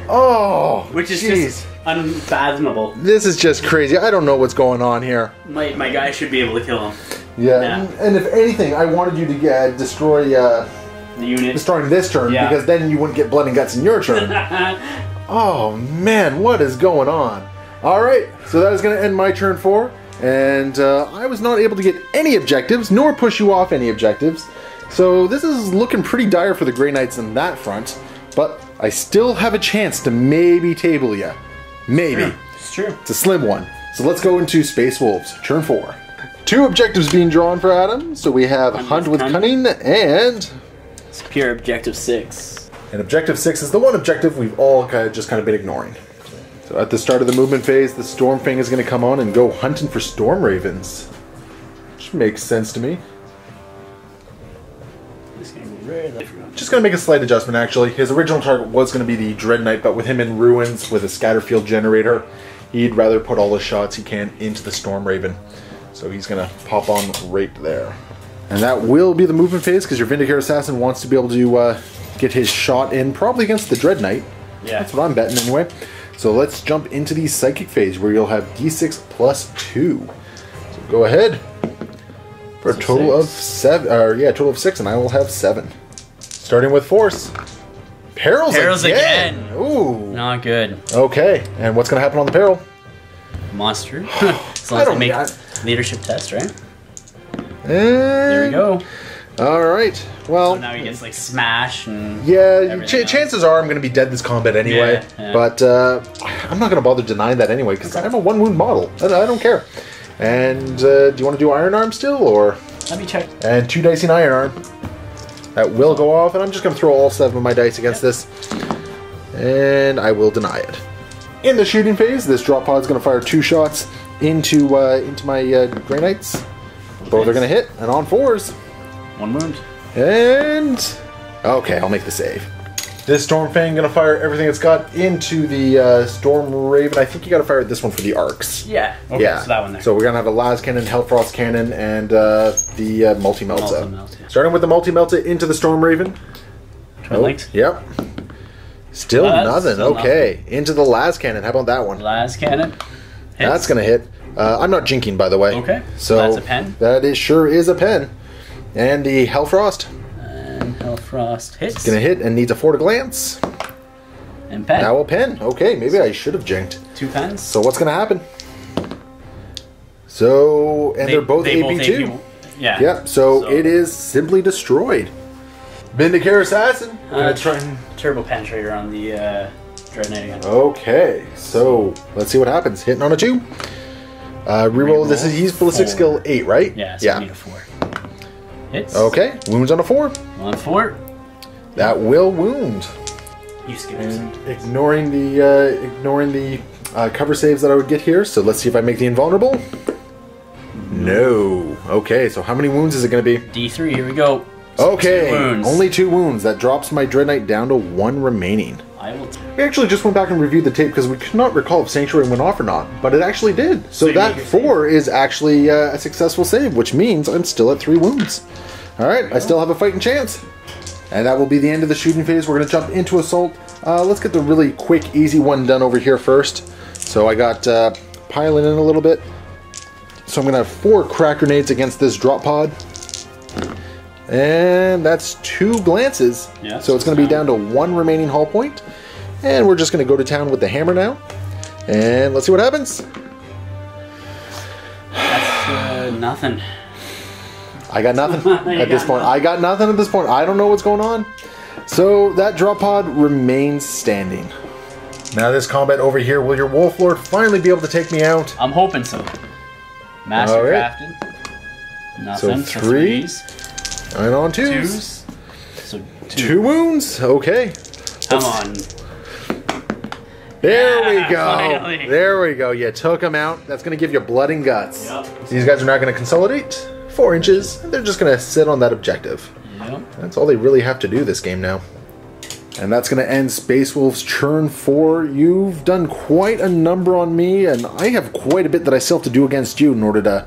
Oh, which is just unfathomable. This is just crazy. I don't know what's going on here. My guy should be able to kill him. Yeah, and if anything, I wanted you to destroy the unit. Destroying this turn, because then you wouldn't get blood and guts in your turn. Oh man, what is going on? Alright, so that is going to end my turn 4. And I was not able to get any objectives, nor push you off any objectives. So this is looking pretty dire for the Grey Knights on that front. But I still have a chance to maybe table you. Maybe. Sure. It's true. It's a slim one. So let's go into Space Wolves, turn 4. 2 objectives being drawn for Adam. So we have Hunt with Cunning and... Secure Objective 6. And Objective 6 is the one objective we've all just kind of been ignoring. So at the start of the movement phase, the Stormfang is going to come on and go hunting for Storm Ravens. Which makes sense to me. Just going to make a slight adjustment actually. His original target was going to be the Dread Knight, but with him in Ruins with a Scatterfield generator, he'd rather put all the shots he can into the Storm Raven. So he's going to pop on right there. And that will be the movement phase because your Vindicare Assassin wants to be able to get his shot in, probably against the Dread Knight. Yeah. That's what I'm betting anyway. So let's jump into the Psychic phase where you'll have D6 plus 2. So go ahead for a total of 7. Total of 6, and I will have 7. Starting with Force. Perils again. Ooh. Not good. Okay, and what's going to happen on the peril? Monster. As long as they make leadership test, right? There we go. Alright, well... So now he gets, like, smash and... Yeah, chances are I'm going to be dead this combat anyway. Yeah. But I'm not going to bother denying that anyway, because I'm a 1-wound model. I don't care. And do you want to do Iron Arm still, or... Let me check. And 2 dicing Iron Arm. That will go off, and I'm just going to throw all 7 of my dice against this. And I will deny it. In the shooting phase, this drop pod is going to fire 2 shots into my Grey Knights. Both are going to hit, and on 4s. 1 wound. And... Okay, I'll make the save. This Stormfang going to fire everything it's got into the Storm Raven. I think you got to fire this one for the arcs. Yeah. Okay, yeah. So that one there. So we're going to have a Las Cannon, Hellfrost Cannon, and the Multi-Melta. Yeah. Starting with the Multi-Melta into the Storm Raven. Twin links. Yep. Still nothing. Okay. Into the Las Cannon. How about that one? Las Cannon. Hits. That's going to hit. I'm not jinking, by the way. Okay. So that's a pen. That is sure is a pen. And the Hellfrost. And Hellfrost hits. It's going to hit and needs a 4 to glance. And pen. Now a pen. Okay, maybe I should have jinked. 2 pens. So what's going to happen? So, and they're both AB2. Yeah. Yep, so it is simply destroyed. Vindicare Assassin. Turbo Penetrator on the Dread Knight again. Okay, so let's see what happens. Hitting on a 2. Reroll. This is he's ballistic skill 8, right? Yeah, so I need a 4. Hits. Okay, wounds on a 4. On 4. That will wound. You skip And ignoring the cover saves that I would get here. So let's see if I make the invulnerable. No. Okay, so how many wounds is it going to be? D3. Here we go. Okay, 2 wounds. only 2 wounds. That drops my Dread Knight down to 1 remaining. I will. We actually just went back and reviewed the tape because we could not recall if Sanctuary went off or not, but it actually did. So that 4 is actually a successful save, which means I'm still at 3 wounds. All right, I still have a fighting chance. And that will be the end of the shooting phase. We're going to jump into Assault. Let's get the really quick, easy one done over here first. So I got piling in a little bit. So I'm going to have 4 crack grenades against this drop pod. And that's 2 glances. Yeah, so it's going to be down to 1 remaining hull point. And we're just going to go to town with the hammer now. And let's see what happens. That's nothing. I got nothing at this point. I got nothing at this point. I don't know what's going on. So that drop pod remains standing. Now this combat over here, will your Wolf Lord finally be able to take me out? I'm hoping so. Master crafted. Nothing. So 3. And on 2s. So 2 wounds. Okay. Come on. There we go. Finally. There we go. You took him out. That's going to give you blood and guts. Yep. These guys are not going to consolidate. 4 inches. They're just going to sit on that objective. Yep. That's all they really have to do this game now. And that's going to end Space Wolf's turn 4. You've done quite a number on me, and I have quite a bit that I still have to do against you in order to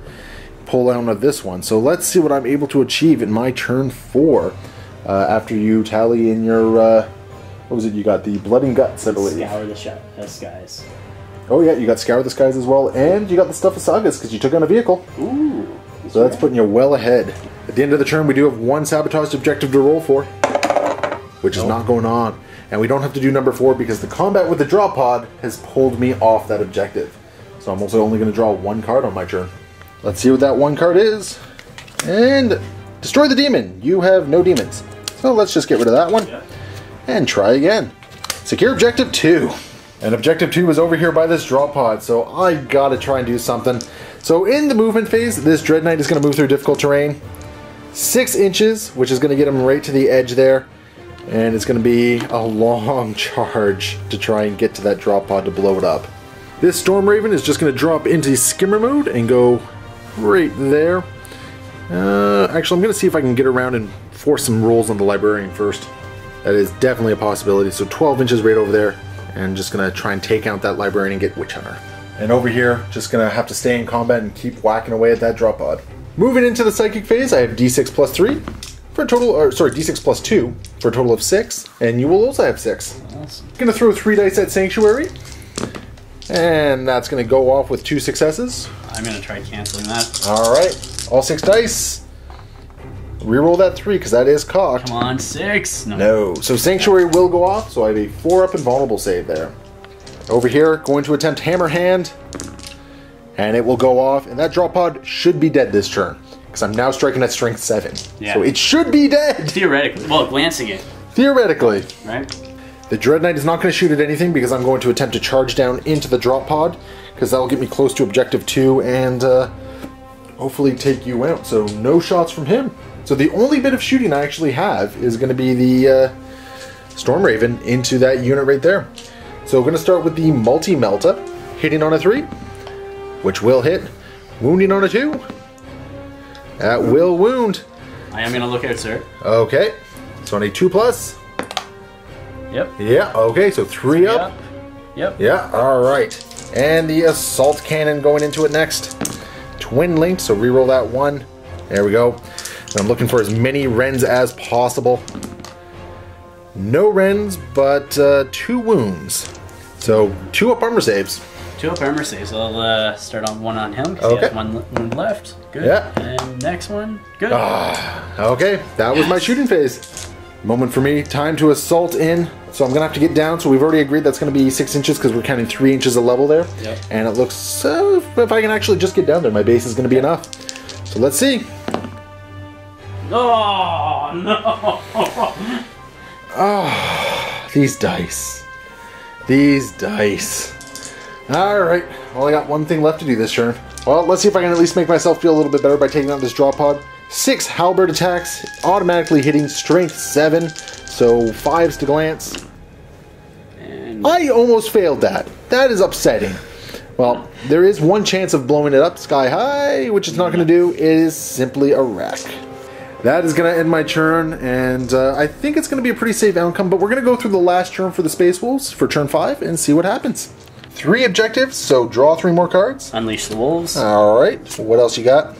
pull out of this one. So let's see what I'm able to achieve in my turn 4 after you tally in your, what was it you got? The Blood and Guts, I believe. Scour the skies. Oh yeah, you got Scour the Skies as well, and you got the Stuff of Sagas because you took on a vehicle. Ooh. So that's putting you well ahead. At the end of the turn, we do have 1 sabotaged objective to roll for, which is not going on. And we don't have to do number 4 because the combat with the drop pod has pulled me off that objective. So I'm also only going to draw 1 card on my turn. Let's see what that 1 card is. And destroy the demon. You have no demons. So let's just get rid of that one. And try again. Secure objective 2. And objective 2 is over here by this drop pod. So I gotta try and do something. So in the movement phase, this Dread Knight is going to move through difficult terrain. 6 inches, which is going to get him right to the edge there. And it's going to be a long charge to try and get to that drop pod to blow it up. This Storm Raven is just going to drop into skimmer mode and go right there. Actually, I'm going to see if I can get around and force some rolls on the Librarian first. That is definitely a possibility. So 12 inches right over there. And just going to try and take out that Librarian and get Witch Hunter. And over here, just going to have to stay in combat and keep whacking away at that drop pod. Moving into the Psychic phase, I have D6 plus 3 for a total, or sorry, D6 plus 2 for a total of 6. And you will also have 6. Awesome. Going to throw 3 dice at Sanctuary. And that's going to go off with 2 successes. I'm going to try canceling that. Alright, all 6 dice. Reroll that 3 because that is cocked. Come on, 6. No. So Sanctuary will go off, so I have a 4-up invulnerable save there. Over here, going to attempt Hammer Hand. And it will go off, and that drop pod should be dead this turn. Because I'm now striking at strength 7. Yeah. So it should be dead! Theoretically. Well, glancing it. Theoretically. Right? The Dread Knight is not going to shoot at anything because I'm going to attempt to charge down into the drop pod. Because that will get me close to objective 2 and hopefully take you out. So no shots from him. So the only bit of shooting I actually have is going to be the Storm Raven into that unit right there. So we're going to start with the Multi-Melta, hitting on a 3, which will hit, wounding on a 2. That will wound. I am going to look out, sir. Okay, so on a 2+. Yep. Yeah, okay, so 3 up. Yep. Yeah, alright. And the Assault Cannon going into it next. Twin linked, so reroll that 1. There we go. And I'm looking for as many Rens as possible. No Rens, but 2 wounds. So 2 up armor saves. 2 up armor save, so I'll start on 1 on him, because he has 1 wound left. Good. Yeah. And next one, good. Okay, that was my shooting phase. Moment for me, time to assault in. So I'm gonna have to get down, so we've already agreed that's gonna be 6 inches because we're counting 3 inches of level there. Yep. And it looks, so if I can actually just get down there, my base is gonna be enough. So let's see. Oh, no! Oh, these dice. These dice. Alright, well I got one thing left to do this turn. Well, let's see if I can at least make myself feel a little bit better by taking out this drop pod. 6 halberd attacks, automatically hitting strength 7, so 5s to glance. And I almost failed that. That is upsetting. Well, there is one chance of blowing it up sky high, which it's not going to do. It is simply a wreck. That is going to end my turn, and I think it's going to be a pretty safe outcome, but we're going to go through the last turn for the Space Wolves for turn 5 and see what happens. 3 objectives, so draw 3 more cards. Unleash the wolves. Alright, what else you got?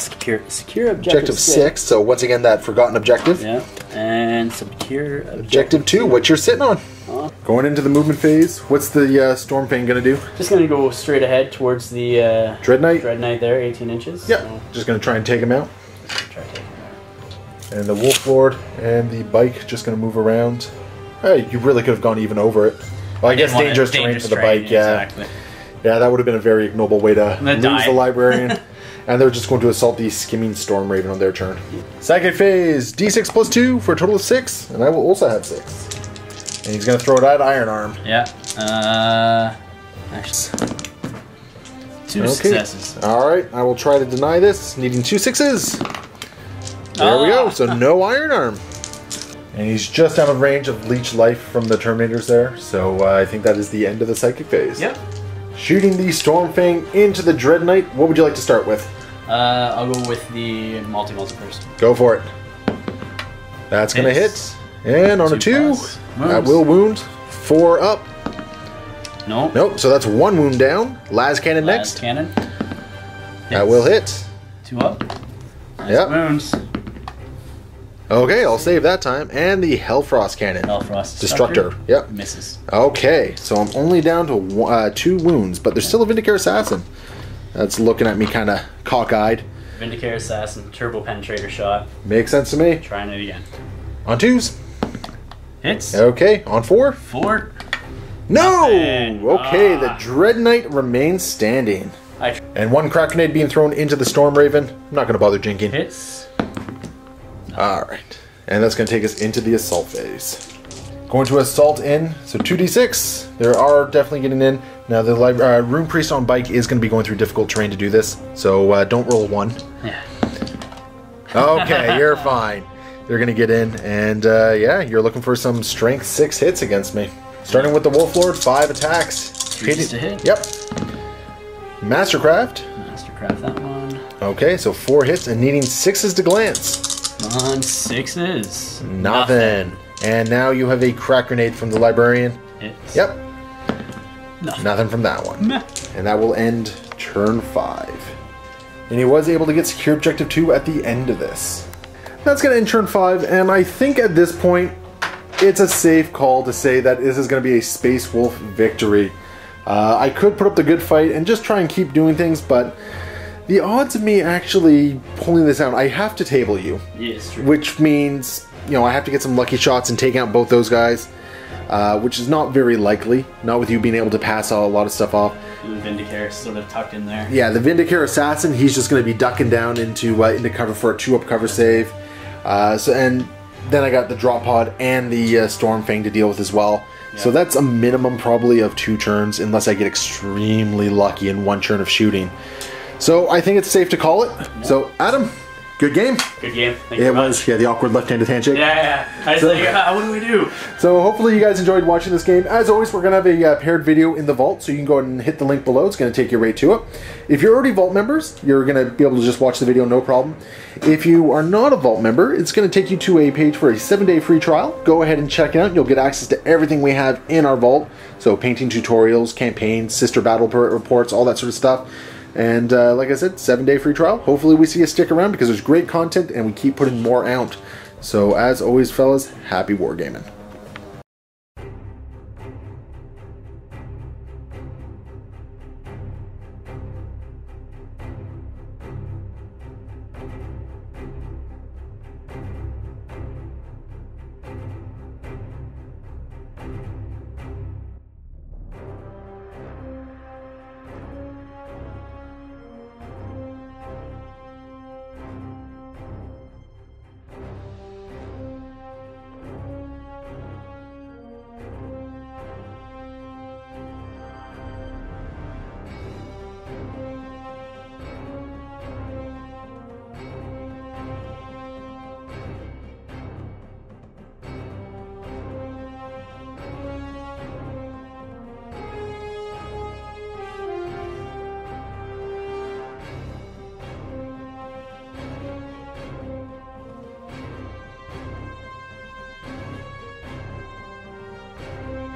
Secure Objective 6, so once again that forgotten objective. Yeah, and secure Objective 2, what you're sitting on. Going into the movement phase, what's the Stormfang going to do? Just going to go straight ahead towards the Dread Knight? Dread Knight there, 18 inches. Yeah, So just going to try and take him out. try to take him out. And the Wolf Lord and the bike just going to move around. Hey, you really could have gone even over it. Well, I guess dangerous terrain for the bike, yeah. Exactly. Yeah, that would have been a very ignoble way to lose die. the Librarian. And they're just going to assault the Skimming Storm Raven on their turn. Psychic phase, D6 plus 2 for a total of 6, and I will also have 6. And he's going to throw it at Iron Arm. Yeah. Actually, 2 successes. Alright, I will try to deny this, needing 2 6s. There we go, so no Iron Arm. And he's just out of range of Leech Life from the Terminators there, so I think that is the end of the Psychic phase. Yep. Shooting the Stormfang into the Dread Knight, what would you like to start with? I'll go with the multi first. Go for it. That's going to hit. And on a 2, that will wound. 4 up. Nope. Nope, so that's 1 wound down. Las Cannon next. Cannon. That will hit. 2 up. Nice Yep. wounds. Okay, I'll save that time. And the Hellfrost Cannon. Hellfrost Destructor. Yep. Misses. Okay, so I'm only down to 2 wounds, but there's still a Vindicare Assassin. That's looking at me kind of cockeyed. Vindicare Assassin, Turbo Penetrator shot. Makes sense to me. Trying it again. On 2s. Hits. Okay, on 4. 4. No! Nothing. Okay, the Dread Knight remains standing. And 1 crack grenade being thrown into the Storm Raven. I'm not going to bother jinking. Hits. Alright, and that's going to take us into the assault phase. Going to assault in, so 2d6. There are definitely getting in. Now the Rune Priest on bike is going to be going through difficult terrain to do this, so don't roll 1. Yeah. Okay, you're fine. They're going to get in, and yeah, you're looking for some strength 6 hits against me. Starting with the Wolf Lord, 5 attacks. 3s to hit. Yep. Mastercraft. Mastercraft that one. Okay, so 4 hits and needing 6s to glance. On 6s. Nothing. And now you have a crack grenade from the Librarian. Hits. Yep. Nothing from that one. Meh. And that will end turn 5. And he was able to get secure objective 2 at the end of this. That's going to end turn 5, and I think at this point, it's a safe call to say that this is going to be a Space Wolf victory. I could put up the good fight and just try and keep doing things, but the odds of me actually pulling this out, I have to table you. Yes, true. Which means, you know, I have to get some lucky shots and take out both those guys, which is not very likely, not with you being able to pass a lot of stuff off. And Vindicare sort of tucked in there. Yeah, the Vindicare Assassin, he's just going to be ducking down into cover for a 2-up cover save. And then I got the Drop Pod and the Stormfang to deal with as well. Yeah. So that's a minimum probably of 2 turns, unless I get extremely lucky in 1 turn of shooting. So I think it's safe to call it. Yeah. So Adam, good game. Good game. Thank you it was, yeah, the awkward left-handed handshake. Yeah. I was like, what do we do? So hopefully you guys enjoyed watching this game. As always, we're going to have a paired video in the vault, so you can go ahead and hit the link below. It's going to take you right to it. If you're already vault members, you're going to be able to just watch the video, no problem. If you are not a vault member, it's going to take you to a page for a 7-day free trial. Go ahead and check it out. You'll get access to everything we have in our vault. So painting tutorials, campaigns, sister battle reports, all that sort of stuff. And like I said, 7-day free trial. Hopefully we see you stick around because there's great content and we keep putting more out. So as always, fellas, happy wargaming.